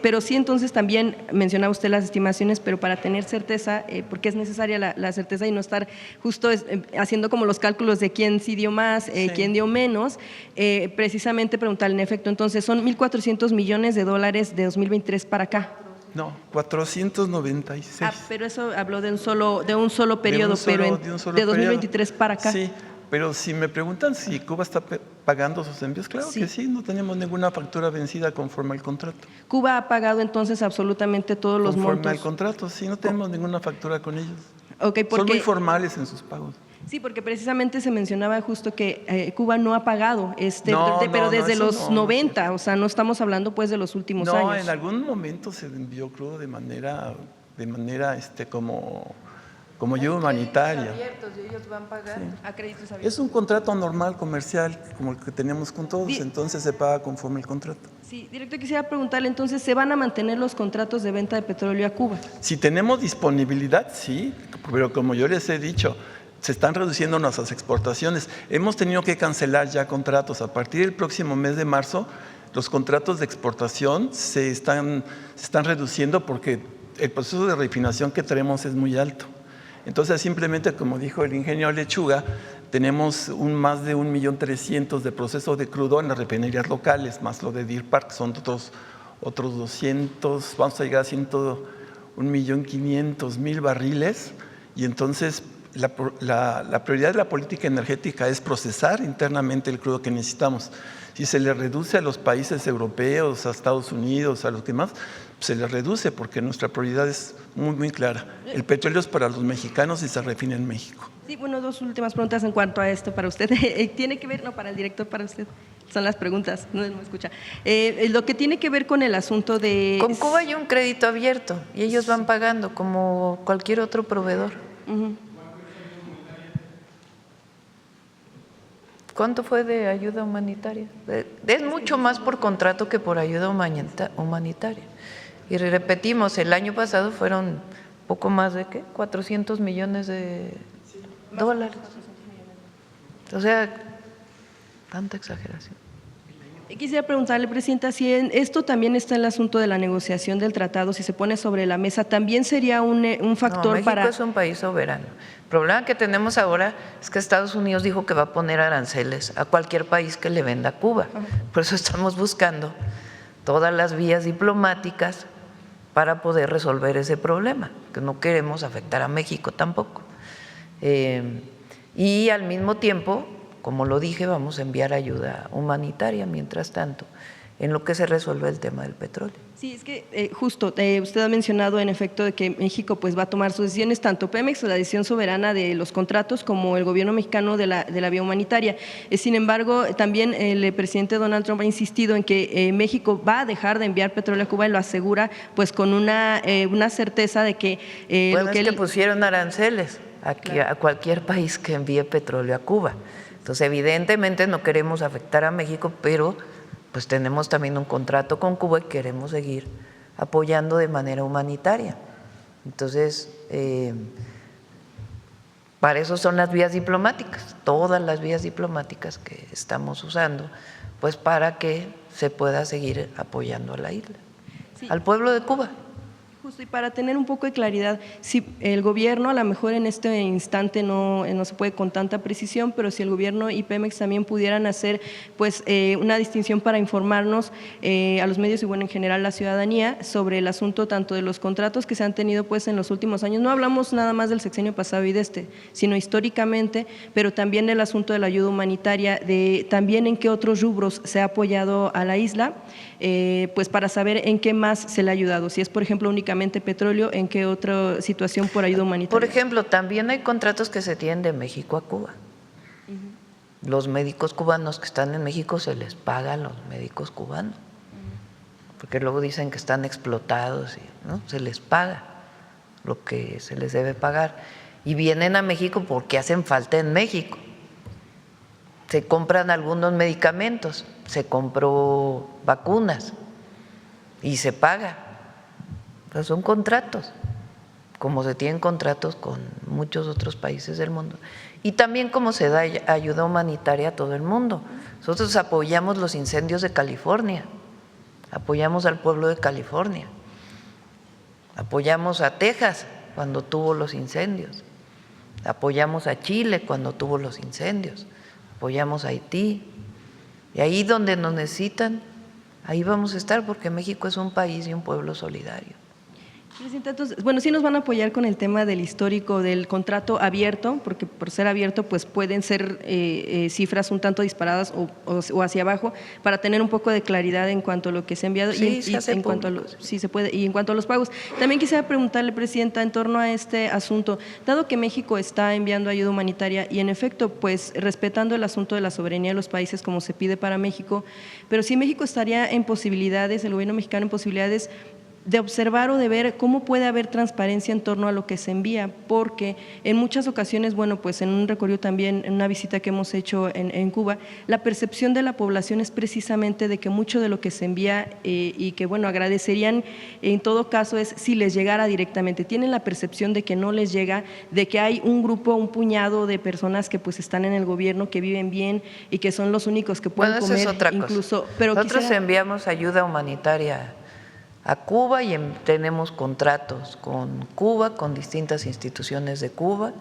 pero sí, entonces también mencionaba usted las estimaciones, pero para tener certeza, porque es necesaria la certeza y no estar justo haciendo como los cálculos de quién sí dio más, quién dio menos, precisamente preguntarle en efecto, entonces son 1.400 millones de dólares de 2023 para acá. No, 496. Pero eso habló de un solo periodo, pero de 2023 para acá. Sí, pero si me preguntan si Cuba está pagando sus envíos, claro que sí, no tenemos ninguna factura vencida conforme al contrato. ¿Cuba ha pagado entonces absolutamente todos los montos? Conforme al contrato, sí, no tenemos ninguna factura con ellos. Okay, son muy formales en sus pagos. Sí, porque precisamente se mencionaba justo que Cuba no ha pagado, pero desde los 90, o sea, no estamos hablando pues de los últimos años. No, en algún momento se envió crudo de manera como ayuda humanitaria. Abiertos, y ellos van pagando. A créditos abiertos. Es un contrato normal comercial como el que tenemos con todos, entonces se paga conforme el contrato. Sí, director, quisiera preguntarle entonces, ¿se van a mantener los contratos de venta de petróleo a Cuba? Si tenemos disponibilidad, sí, pero como yo les he dicho, se están reduciendo nuestras exportaciones. Hemos tenido que cancelar ya contratos. A partir del próximo mes de marzo, los contratos de exportación se están reduciendo porque el proceso de refinación que tenemos es muy alto. Entonces, simplemente, como dijo el ingeniero Lechuga, tenemos más de 1.300.000 de proceso de crudo en las refinerías locales, más lo de Deer Park, son otros 200, vamos a llegar a 1.500.000 barriles, y entonces la prioridad de la política energética es procesar internamente el crudo que necesitamos. Si se le reduce a los países europeos, a Estados Unidos, a los demás, se le reduce porque nuestra prioridad es muy clara. El petróleo es para los mexicanos y se refina en México. Sí, bueno, dos últimas preguntas en cuanto a esto para usted. Tiene que ver, no, para el director, para usted. Son las preguntas, no me escucha. Lo que tiene que ver con el asunto de… Con Cuba hay un crédito abierto y ellos van pagando como cualquier otro proveedor. ¿Cuánto fue de ayuda humanitaria? Es mucho más por contrato que por ayuda humanitaria. Y repetimos, el año pasado fueron poco más de ¿qué? 400 millones de dólares. O sea, tanta exageración. Quisiera preguntarle, Presidenta, si esto también está en el asunto de la negociación del tratado, si se pone sobre la mesa, ¿también sería un factor México para… es un país soberano. El problema que tenemos ahora es que Estados Unidos dijo que va a poner aranceles a cualquier país que le venda a Cuba. Por eso estamos buscando todas las vías diplomáticas para poder resolver ese problema, que no queremos afectar a México tampoco. Y al mismo tiempo como lo dije, vamos a enviar ayuda humanitaria mientras tanto, en lo que se resuelve el tema del petróleo. Sí, es que justo usted ha mencionado en efecto de que México pues va a tomar sus decisiones, tanto Pemex, la decisión soberana de los contratos, como el gobierno mexicano de la vía humanitaria. Sin embargo, también el presidente Donald Trump ha insistido en que México va a dejar de enviar petróleo a Cuba y lo asegura pues con una certeza de que… Bueno, es que pusieron aranceles aquí, claro, a cualquier país que envíe petróleo a Cuba. Entonces, evidentemente no queremos afectar a México, pero pues tenemos también un contrato con Cuba y queremos seguir apoyando de manera humanitaria. Entonces, para eso son las vías diplomáticas, todas las vías diplomáticas que estamos usando, pues para que se pueda seguir apoyando a la isla, sí, al pueblo de Cuba. Justo, y para tener un poco de claridad, si el gobierno, a lo mejor en este instante no se puede con tanta precisión, pero si el gobierno y Pemex también pudieran hacer pues una distinción para informarnos a los medios y bueno, en general la ciudadanía sobre el asunto tanto de los contratos que se han tenido pues en los últimos años. No hablamos nada más del sexenio pasado y de sino históricamente, pero también del asunto de la ayuda humanitaria, de también en qué otros rubros se ha apoyado a la isla, pues para saber en qué más se le ha ayudado. Si es, por ejemplo, únicamente petróleo, ¿en qué otra situación por ayuda humanitaria? Por ejemplo, también hay contratos que se tienen de México a Cuba. Los médicos cubanos que están en México se les paga a los médicos cubanos, porque luego dicen que están explotados, ¿no? Se les paga lo que se les debe pagar y vienen a México porque hacen falta en México. Se compran algunos medicamentos, se compró vacunas y se paga. Pues son contratos, como se tienen contratos con muchos otros países del mundo. Y también como se da ayuda humanitaria a todo el mundo. Nosotros apoyamos los incendios de California, apoyamos al pueblo de California, apoyamos a Texas cuando tuvo los incendios, apoyamos a Chile cuando tuvo los incendios, apoyamos a Haití. Y ahí donde nos necesitan, ahí vamos a estar, porque México es un país y un pueblo solidario. Presidenta, entonces, bueno, sí nos van a apoyar con el tema del histórico del contrato abierto, porque por ser abierto pues pueden ser cifras un tanto disparadas o hacia abajo, para tener un poco de claridad en cuanto a lo que se ha enviado sí, y en cuanto a sí se puede, y en cuanto a los pagos. También quisiera preguntarle, Presidenta, en torno a este asunto, dado que México está enviando ayuda humanitaria y en efecto pues respetando el asunto de la soberanía de los países como se pide para México, pero si México estaría en posibilidades, el gobierno mexicano en posibilidades de observar o de ver cómo puede haber transparencia en torno a lo que se envía, porque en muchas ocasiones, bueno, pues en un recorrido también, en una visita que hemos hecho en Cuba, la percepción de la población es precisamente de que mucho de lo que se envía y que, bueno, agradecerían en todo caso es si les llegara directamente. Tienen la percepción de que no les llega, de que hay un grupo, un puñado de personas que pues están en el gobierno, que viven bien y que son los únicos que pueden comer. Esa es otra incluso, cosa. Pero nosotros enviamos ayuda humanitaria a Cuba y tenemos contratos con Cuba, con distintas instituciones de Cuba,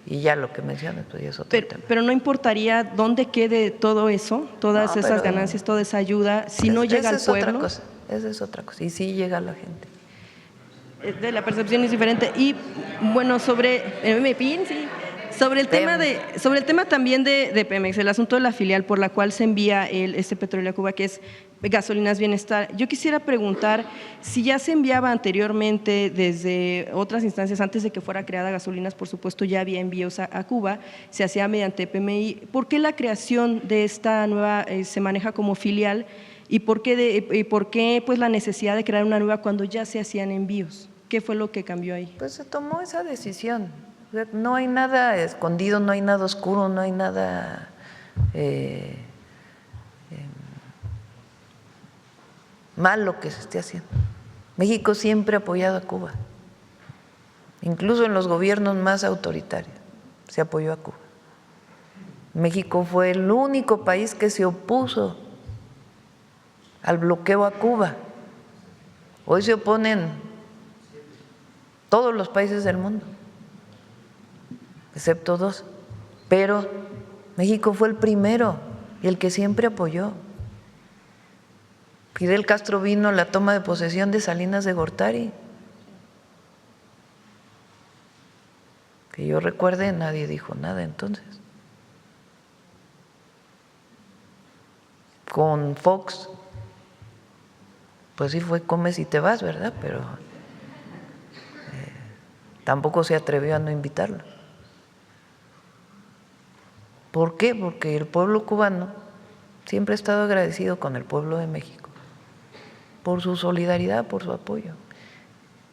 y ya lo que mencionas, pues ya es otro tema. Pero no importaría dónde quede todo eso, todas esas ganancias, toda esa ayuda, si no llega al pueblo. Esa es otra cosa, y sí llega a la gente. De la percepción es diferente. Y bueno, sobre el tema también de Pemex, el asunto de la filial por la cual se envía este petróleo a Cuba, que es Gasolinas Bienestar. Yo quisiera preguntar si ya se enviaba anteriormente desde otras instancias, antes de que fuera creada Gasolinas, por supuesto ya había envíos a Cuba, se hacía mediante PMI. ¿Por qué la creación de esta nueva se maneja como filial y por qué pues la necesidad de crear una nueva cuando ya se hacían envíos? ¿Qué fue lo que cambió ahí? Pues se tomó esa decisión. No hay nada escondido, no hay nada oscuro, no hay nada malo que se esté haciendo. México siempre ha apoyado a Cuba, incluso en los gobiernos más autoritarios se apoyó a Cuba. México fue el único país que se opuso al bloqueo a Cuba. Hoy se oponen todos los países del mundo, excepto 2, pero México fue el primero y el que siempre apoyó. Fidel Castro vino a la toma de posesión de Salinas de Gortari. Que yo recuerde, nadie dijo nada entonces. con Fox, pues sí fue comes y te vas, ¿verdad? Pero tampoco se atrevió a no invitarlo. ¿Por qué? Porque el pueblo cubano siempre ha estado agradecido con el pueblo de México por su solidaridad, por su apoyo.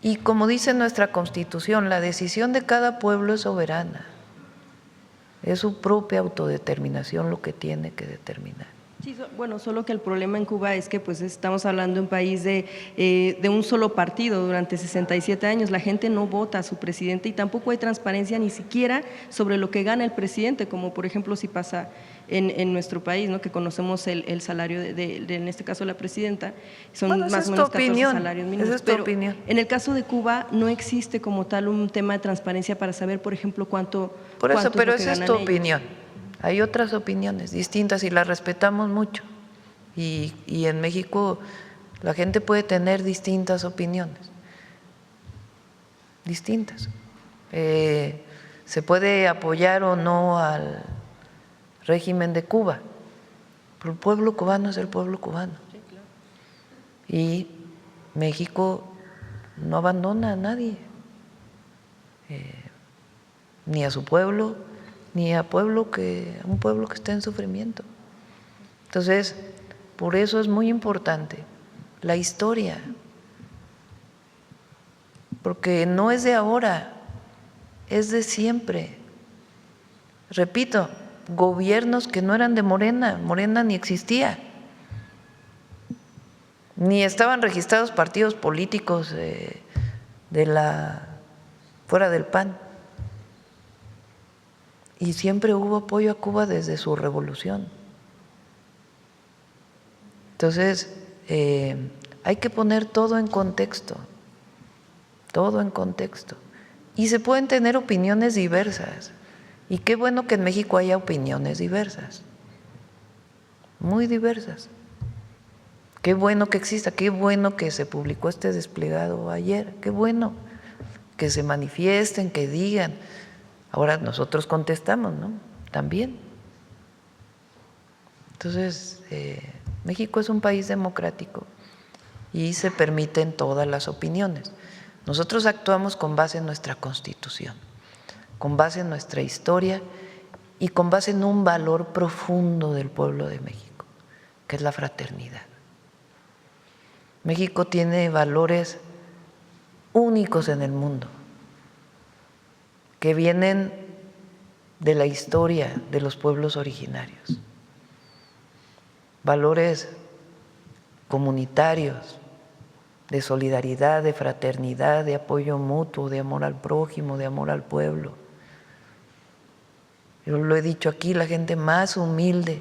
Y como dice nuestra Constitución, la decisión de cada pueblo es soberana. Es su propia autodeterminación lo que tiene que determinar. Sí, bueno, solo que el problema en Cuba es que pues estamos hablando de un país de un solo partido durante 67 años. La gente no vota a su presidente y tampoco hay transparencia ni siquiera sobre lo que gana el presidente, como por ejemplo si pasa en nuestro país, ¿no? Que conocemos el salario en este caso, la presidenta, son Bueno, más o menos 14 salarios mínimos. Esa es tu opinión. En el caso de Cuba no existe como tal un tema de transparencia para saber, por ejemplo, cuánto. Por eso, pero es lo que esa es ganan tu ellos. opinión. Hay otras opiniones distintas y las respetamos mucho. Y en México la gente puede tener distintas opiniones, distintas. Se puede apoyar o no al régimen de Cuba, pero el pueblo cubano es el pueblo cubano. Y México no abandona a nadie, ni a su pueblo, ni a un pueblo que está en sufrimiento. Entonces, por eso es muy importante la historia, porque no es de ahora, es de siempre. Repito, gobiernos que no eran de Morena, Morena ni existía, ni estaban registrados partidos políticos fuera del PAN. Y siempre hubo apoyo a Cuba desde su revolución. Entonces, hay que poner todo en contexto, todo en contexto. Y se pueden tener opiniones diversas. Y qué bueno que en México haya opiniones diversas, muy diversas. Qué bueno que exista, qué bueno que se publicó este desplegado ayer, qué bueno que se manifiesten, que digan. Ahora nosotros contestamos, ¿no? También. Entonces, México es un país democrático y se permiten todas las opiniones. Nosotros actuamos con base en nuestra Constitución, con base en nuestra historia y con base en un valor profundo del pueblo de México, que es la fraternidad. México tiene valores únicos en el mundo, que vienen de la historia de los pueblos originarios. Valores comunitarios, de solidaridad, de fraternidad, de apoyo mutuo, de amor al prójimo, de amor al pueblo. Yo lo he dicho aquí, la gente más humilde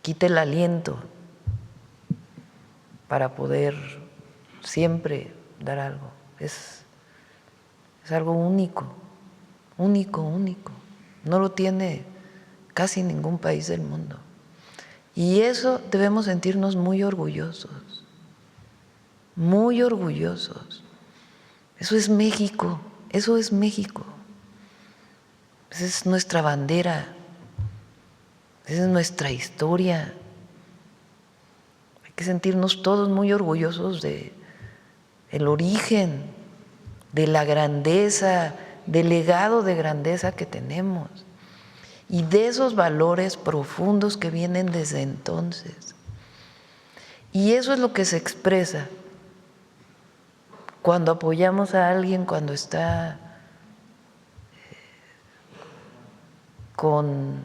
quita el aliento para poder siempre dar algo. Es algo único, único, único. No lo tiene casi ningún país del mundo. Y eso debemos sentirnos muy orgullosos, muy orgullosos. Eso es México, eso es México. Esa es nuestra bandera, esa es nuestra historia. Hay que sentirnos todos muy orgullosos de el origen, de la grandeza, del legado de grandeza que tenemos y de esos valores profundos que vienen desde entonces. Y eso es lo que se expresa cuando apoyamos a alguien cuando está con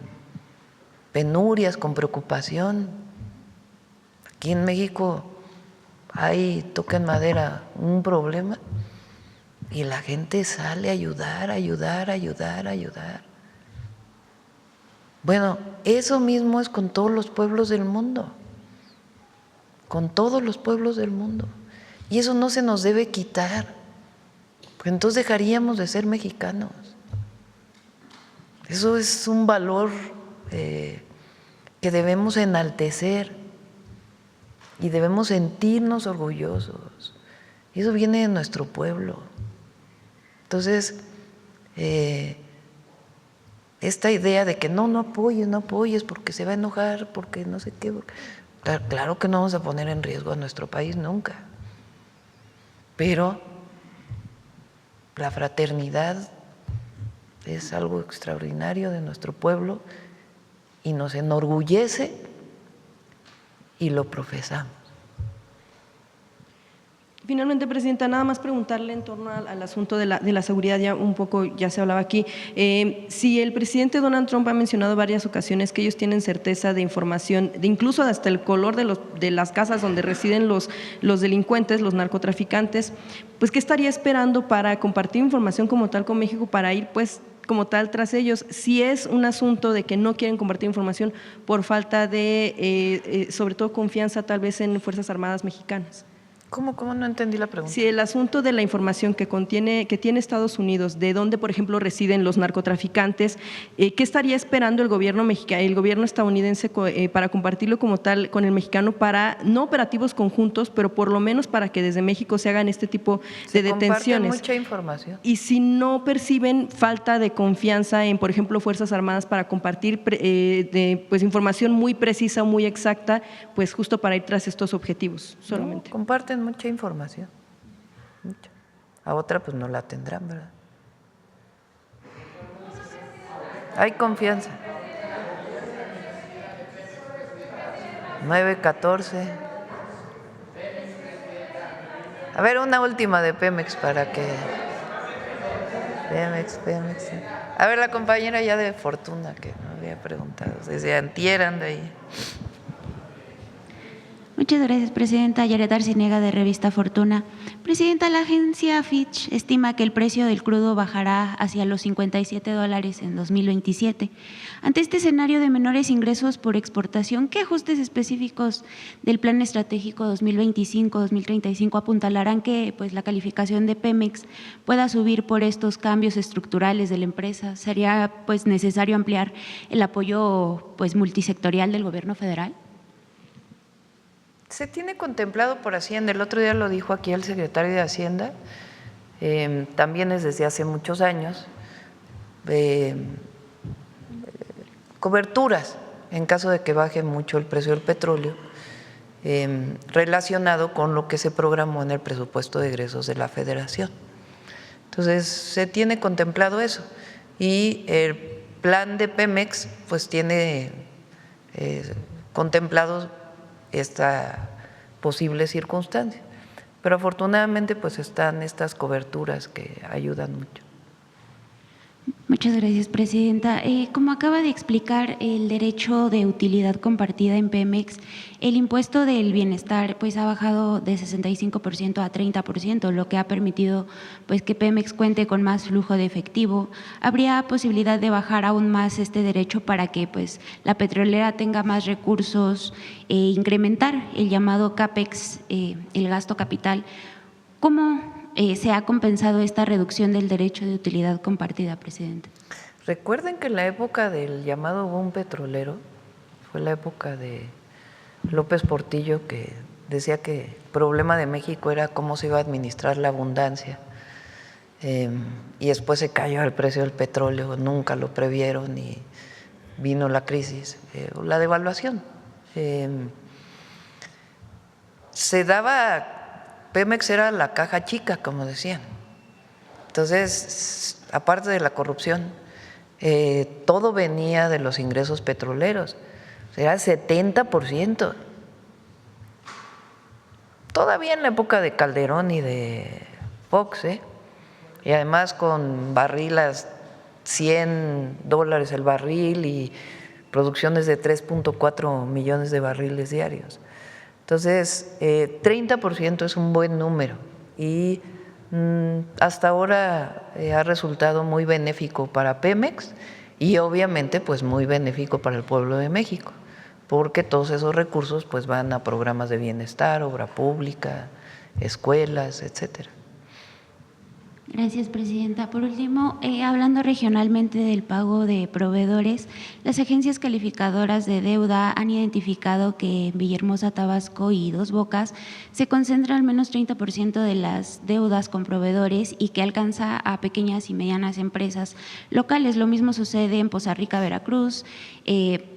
penurias, con preocupación. Aquí en México hay, toquen madera, un problema y la gente sale a ayudar, ayudar, ayudar, ayudar. Bueno, eso mismo es con todos los pueblos del mundo, con todos los pueblos del mundo. Y eso no se nos debe quitar, porque entonces dejaríamos de ser mexicanos. Eso es un valor que debemos enaltecer y debemos sentirnos orgullosos. Y eso viene de nuestro pueblo. Entonces, esta idea de que no apoyes porque se va a enojar, porque no sé qué. Claro que no vamos a poner en riesgo a nuestro país nunca, pero la fraternidad es algo extraordinario de nuestro pueblo y nos enorgullece y lo profesamos. Finalmente, Presidenta, nada más preguntarle en torno al asunto de la seguridad, ya un poco ya se hablaba aquí. Si el presidente Donald Trump ha mencionado varias ocasiones que ellos tienen certeza de información, de incluso hasta el color de las casas donde residen los delincuentes, los narcotraficantes, pues ¿qué estaría esperando para compartir información como tal con México, para ir pues como tal tras ellos? Si es un asunto de que no quieren compartir información por falta de, sobre todo, confianza tal vez en Fuerzas Armadas mexicanas. ¿Cómo no entendí la pregunta? Si el asunto de la información que tiene Estados Unidos, de dónde, por ejemplo, residen los narcotraficantes, ¿qué estaría esperando el gobierno mexicano, el gobierno estadounidense para compartirlo como tal con el mexicano, para no operativos conjuntos, pero por lo menos para que desde México se hagan este tipo de detenciones? Comparte mucha información. Y si no perciben falta de confianza en, por ejemplo, Fuerzas Armadas para compartir pues información muy precisa, muy exacta, pues justo para ir tras estos objetivos solamente. No, comparten mucha información, mucha. A otra pues no la tendrán, ¿verdad? Hay confianza. 9:14. A ver, una última de Pemex para que… Pemex. A ver, la compañera ya de Fortuna que me había preguntado, desde antier anda ahí. Muchas gracias, Presidenta. Yaret Arciniega, de Revista Fortuna. Presidenta, la agencia Fitch estima que el precio del crudo bajará hacia los $57 en 2027. Ante este escenario de menores ingresos por exportación, ¿qué ajustes específicos del Plan Estratégico 2025-2035 apuntalarán que pues, la calificación de Pemex pueda subir por estos cambios estructurales de la empresa? ¿Sería pues, necesario ampliar el apoyo pues, multisectorial del Gobierno federal? Se tiene contemplado por Hacienda, el otro día lo dijo aquí el secretario de Hacienda, también es desde hace muchos años, coberturas en caso de que baje mucho el precio del petróleo, relacionado con lo que se programó en el presupuesto de egresos de la Federación. Entonces, se tiene contemplado eso y el plan de Pemex pues tiene contemplados esta posible circunstancia. Pero afortunadamente pues están estas coberturas que ayudan mucho. Muchas gracias, Presidenta. Como acaba de explicar el derecho de utilidad compartida en Pemex, el impuesto del bienestar pues ha bajado de 65% a 30%, lo que ha permitido pues que Pemex cuente con más flujo de efectivo. ¿Habría posibilidad de bajar aún más este derecho para que pues la petrolera tenga más recursos e incrementar el llamado CAPEX, el gasto capital? ¿Cómo se ha compensado esta reducción del derecho de utilidad compartida, Presidente? Recuerden que en la época del llamado boom petrolero, fue la época de López Portillo, que decía que el problema de México era cómo se iba a administrar la abundancia, y después se cayó el precio del petróleo, nunca lo previeron y vino la crisis, la devaluación. Se daba… Pemex era la caja chica, como decían. Entonces, aparte de la corrupción, todo venía de los ingresos petroleros, era 70%. Todavía en la época de Calderón y de Fox, y además con barrilas, $100 el barril y producciones de 3.4 millones de barriles diarios. Entonces, 30% es un buen número y hasta ahora ha resultado muy benéfico para Pemex y obviamente pues muy benéfico para el pueblo de México, porque todos esos recursos pues van a programas de bienestar, obra pública, escuelas, etcétera. Gracias, presidenta. Por último, hablando regionalmente del pago de proveedores, las agencias calificadoras de deuda han identificado que en Villahermosa, Tabasco y Dos Bocas se concentra al menos 30% de las deudas con proveedores y que alcanza a pequeñas y medianas empresas locales. Lo mismo sucede en Poza Rica, Veracruz,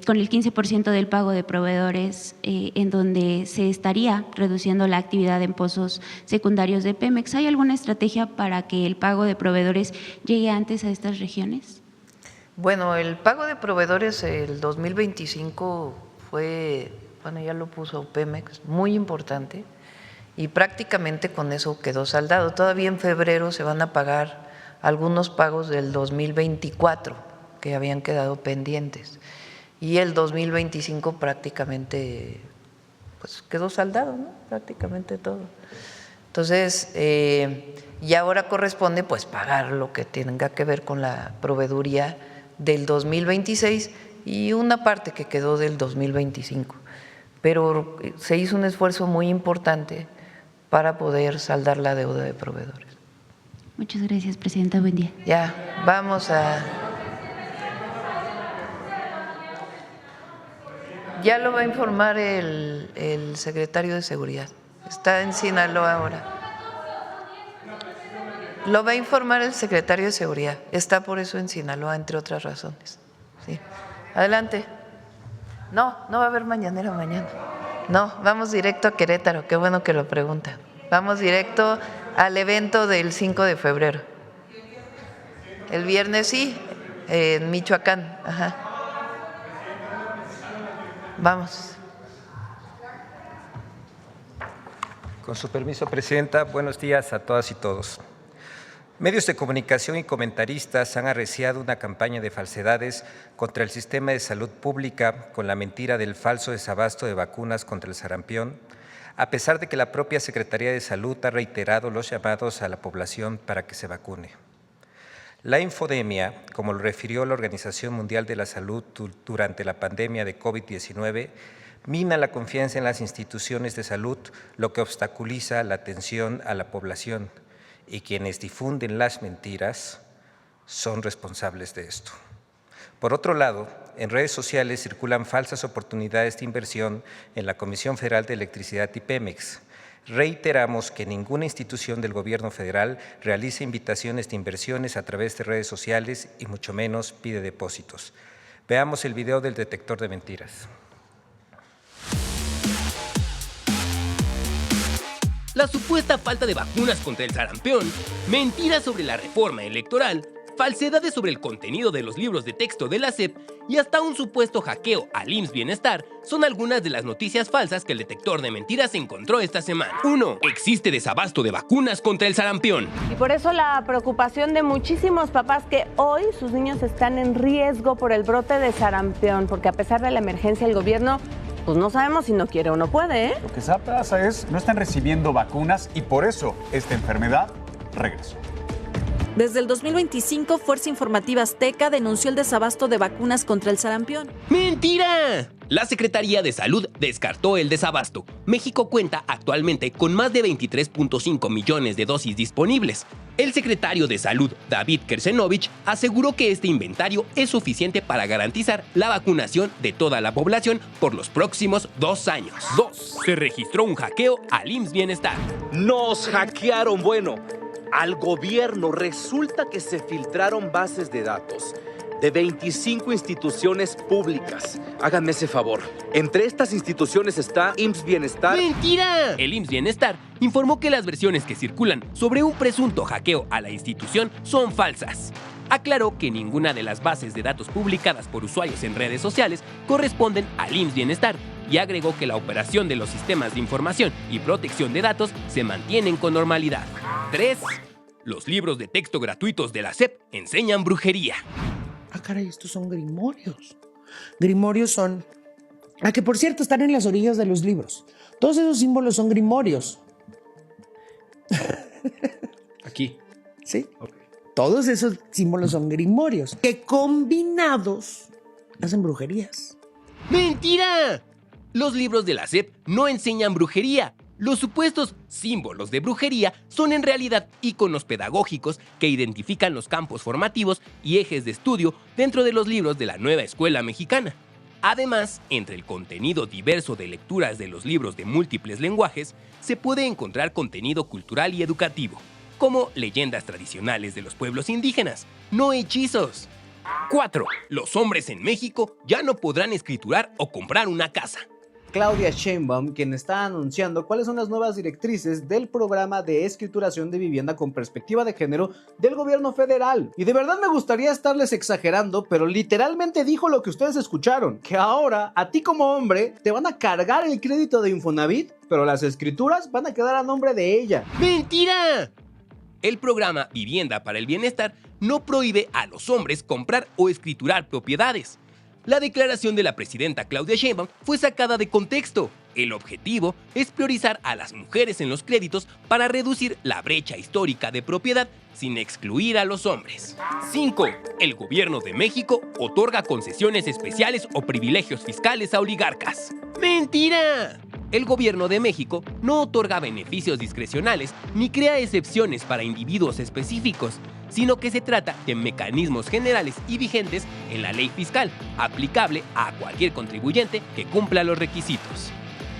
con el 15% del pago de proveedores, en donde se estaría reduciendo la actividad en pozos secundarios de Pemex. ¿Hay alguna estrategia para que el pago de proveedores llegue antes a estas regiones? Bueno, el pago de proveedores el 2025 fue, bueno, ya lo puso Pemex, muy importante y prácticamente con eso quedó saldado. Todavía en febrero se van a pagar algunos pagos del 2024 que habían quedado pendientes y el 2025 prácticamente pues quedó saldado, ¿no? Prácticamente todo. Entonces, y ahora corresponde pues pagar lo que tenga que ver con la proveeduría del 2026 y una parte que quedó del 2025. Pero se hizo un esfuerzo muy importante para poder saldar la deuda de proveedores. Muchas gracias, presidenta. Buen día. Ya, vamos a… Ya lo va a informar el secretario de Seguridad. Está en Sinaloa ahora. Lo va a informar el secretario de Seguridad. Está por eso en Sinaloa, entre otras razones. Sí. Adelante. No va a haber mañanera mañana. No, vamos directo a Querétaro. Qué bueno que lo pregunta. Vamos directo al evento del 5 de febrero. El viernes sí, en Michoacán. Ajá. Vamos. Con su permiso, presidenta, buenos días a todas y todos. Medios de comunicación y comentaristas han arreciado una campaña de falsedades contra el sistema de salud pública con la mentira del falso desabasto de vacunas contra el sarampión, a pesar de que la propia Secretaría de Salud ha reiterado los llamados a la población para que se vacune. La infodemia, como lo refirió la Organización Mundial de la Salud durante la pandemia de COVID-19, mina la confianza en las instituciones de salud, lo que obstaculiza la atención a la población, y quienes difunden las mentiras son responsables de esto. Por otro lado, en redes sociales circulan falsas oportunidades de inversión en la Comisión Federal de Electricidad y Pemex. Reiteramos que ninguna institución del Gobierno federal realiza invitaciones de inversiones a través de redes sociales y mucho menos pide depósitos. Veamos el video del detector de mentiras. La supuesta falta de vacunas contra el sarampión, mentiras sobre la reforma electoral, falsedades sobre el contenido de los libros de texto de la SEP y hasta un supuesto hackeo al IMSS Bienestar son algunas de las noticias falsas que el detector de mentiras encontró esta semana. 1. Existe desabasto de vacunas contra el sarampión. Y por eso la preocupación de muchísimos papás que hoy sus niños están en riesgo por el brote de sarampión, porque a pesar de la emergencia el gobierno pues no sabemos si no quiere o no puede, ¿eh? Lo que pasa es no están recibiendo vacunas y por eso esta enfermedad regresó. Desde el 2025, Fuerza Informativa Azteca denunció el desabasto de vacunas contra el sarampión. ¡Mentira! La Secretaría de Salud descartó el desabasto. México cuenta actualmente con más de 23.5 millones de dosis disponibles. El secretario de Salud, David Kersenovich, aseguró que este inventario es suficiente para garantizar la vacunación de toda la población por los próximos 2 años. 2. Se registró un hackeo al IMSS Bienestar. Nos hackearon, al gobierno. Resulta que se filtraron bases de datos de 25 instituciones públicas. Háganme ese favor. Entre estas instituciones está IMSS Bienestar. ¡Mentira! El IMSS Bienestar informó que las versiones que circulan sobre un presunto hackeo a la institución son falsas. Aclaró que ninguna de las bases de datos publicadas por usuarios en redes sociales corresponden al IMSS Bienestar y agregó que la operación de los sistemas de información y protección de datos se mantienen con normalidad. 3. Los libros de texto gratuitos de la SEP enseñan brujería. Ah, caray, estos son grimorios. Grimorios son… que por cierto están en las orillas de los libros. Todos esos símbolos son grimorios. Aquí. Sí. Okay. Todos esos símbolos son grimorios que combinados hacen brujerías. ¡Mentira! Los libros de la SEP no enseñan brujería. Los supuestos símbolos de brujería son en realidad íconos pedagógicos que identifican los campos formativos y ejes de estudio dentro de los libros de la nueva escuela mexicana. Además, entre el contenido diverso de lecturas de los libros de múltiples lenguajes, se puede encontrar contenido cultural y educativo, como leyendas tradicionales de los pueblos indígenas, no hechizos. 4. Los hombres en México ya no podrán escriturar o comprar una casa. Claudia Sheinbaum, quien está anunciando cuáles son las nuevas directrices del programa de escrituración de vivienda con perspectiva de género del gobierno federal. Y de verdad me gustaría estarles exagerando, pero literalmente dijo lo que ustedes escucharon, que ahora a ti como hombre te van a cargar el crédito de Infonavit, pero las escrituras van a quedar a nombre de ella. ¡Mentira! El programa Vivienda para el Bienestar no prohíbe a los hombres comprar o escriturar propiedades. La declaración de la presidenta Claudia Sheinbaum fue sacada de contexto. El objetivo es priorizar a las mujeres en los créditos para reducir la brecha histórica de propiedad sin excluir a los hombres. 5. El gobierno de México otorga concesiones especiales o privilegios fiscales a oligarcas. ¡Mentira! El gobierno de México no otorga beneficios discrecionales ni crea excepciones para individuos específicos, sino que se trata de mecanismos generales y vigentes en la ley fiscal, aplicable a cualquier contribuyente que cumpla los requisitos.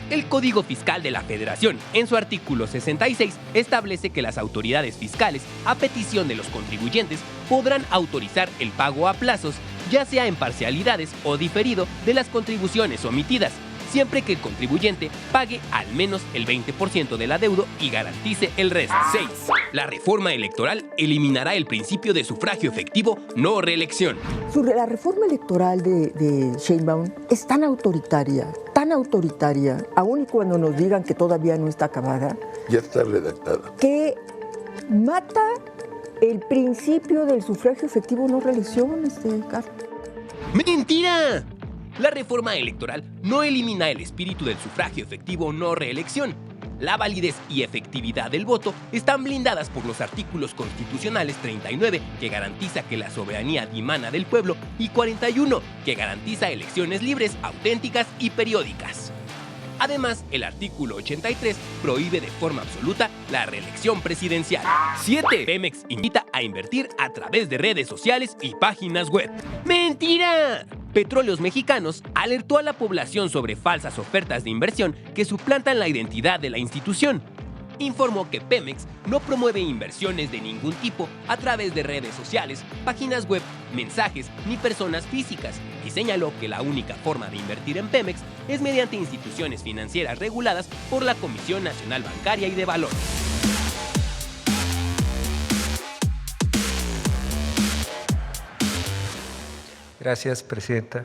El Código Fiscal de la Federación, en su artículo 66, establece que las autoridades fiscales, a petición de los contribuyentes, podrán autorizar el pago a plazos, ya sea en parcialidades o diferido, de las contribuciones omitidas, siempre que el contribuyente pague al menos el 20% del adeudo y garantice el resto. 6. La reforma electoral eliminará el principio de sufragio efectivo, no reelección. La reforma electoral de Sheinbaum es tan autoritaria, aun y cuando nos digan que todavía no está acabada. Ya está redactada. Que mata el principio del sufragio efectivo, no reelección, Carlos. ¡Mentira! La reforma electoral no elimina el espíritu del sufragio efectivo no reelección. La validez y efectividad del voto están blindadas por los artículos constitucionales 39, que garantiza que la soberanía dimana del pueblo, y 41, que garantiza elecciones libres, auténticas y periódicas. Además, el artículo 83 prohíbe de forma absoluta la reelección presidencial. 7. Pemex invita a invertir a través de redes sociales y páginas web. ¡Mentira! Petróleos Mexicanos alertó a la población sobre falsas ofertas de inversión que suplantan la identidad de la institución. Informó que Pemex no promueve inversiones de ningún tipo a través de redes sociales, páginas web, mensajes ni personas físicas, y señaló que la única forma de invertir en Pemex es mediante instituciones financieras reguladas por la Comisión Nacional Bancaria y de Valores. Gracias, presidenta.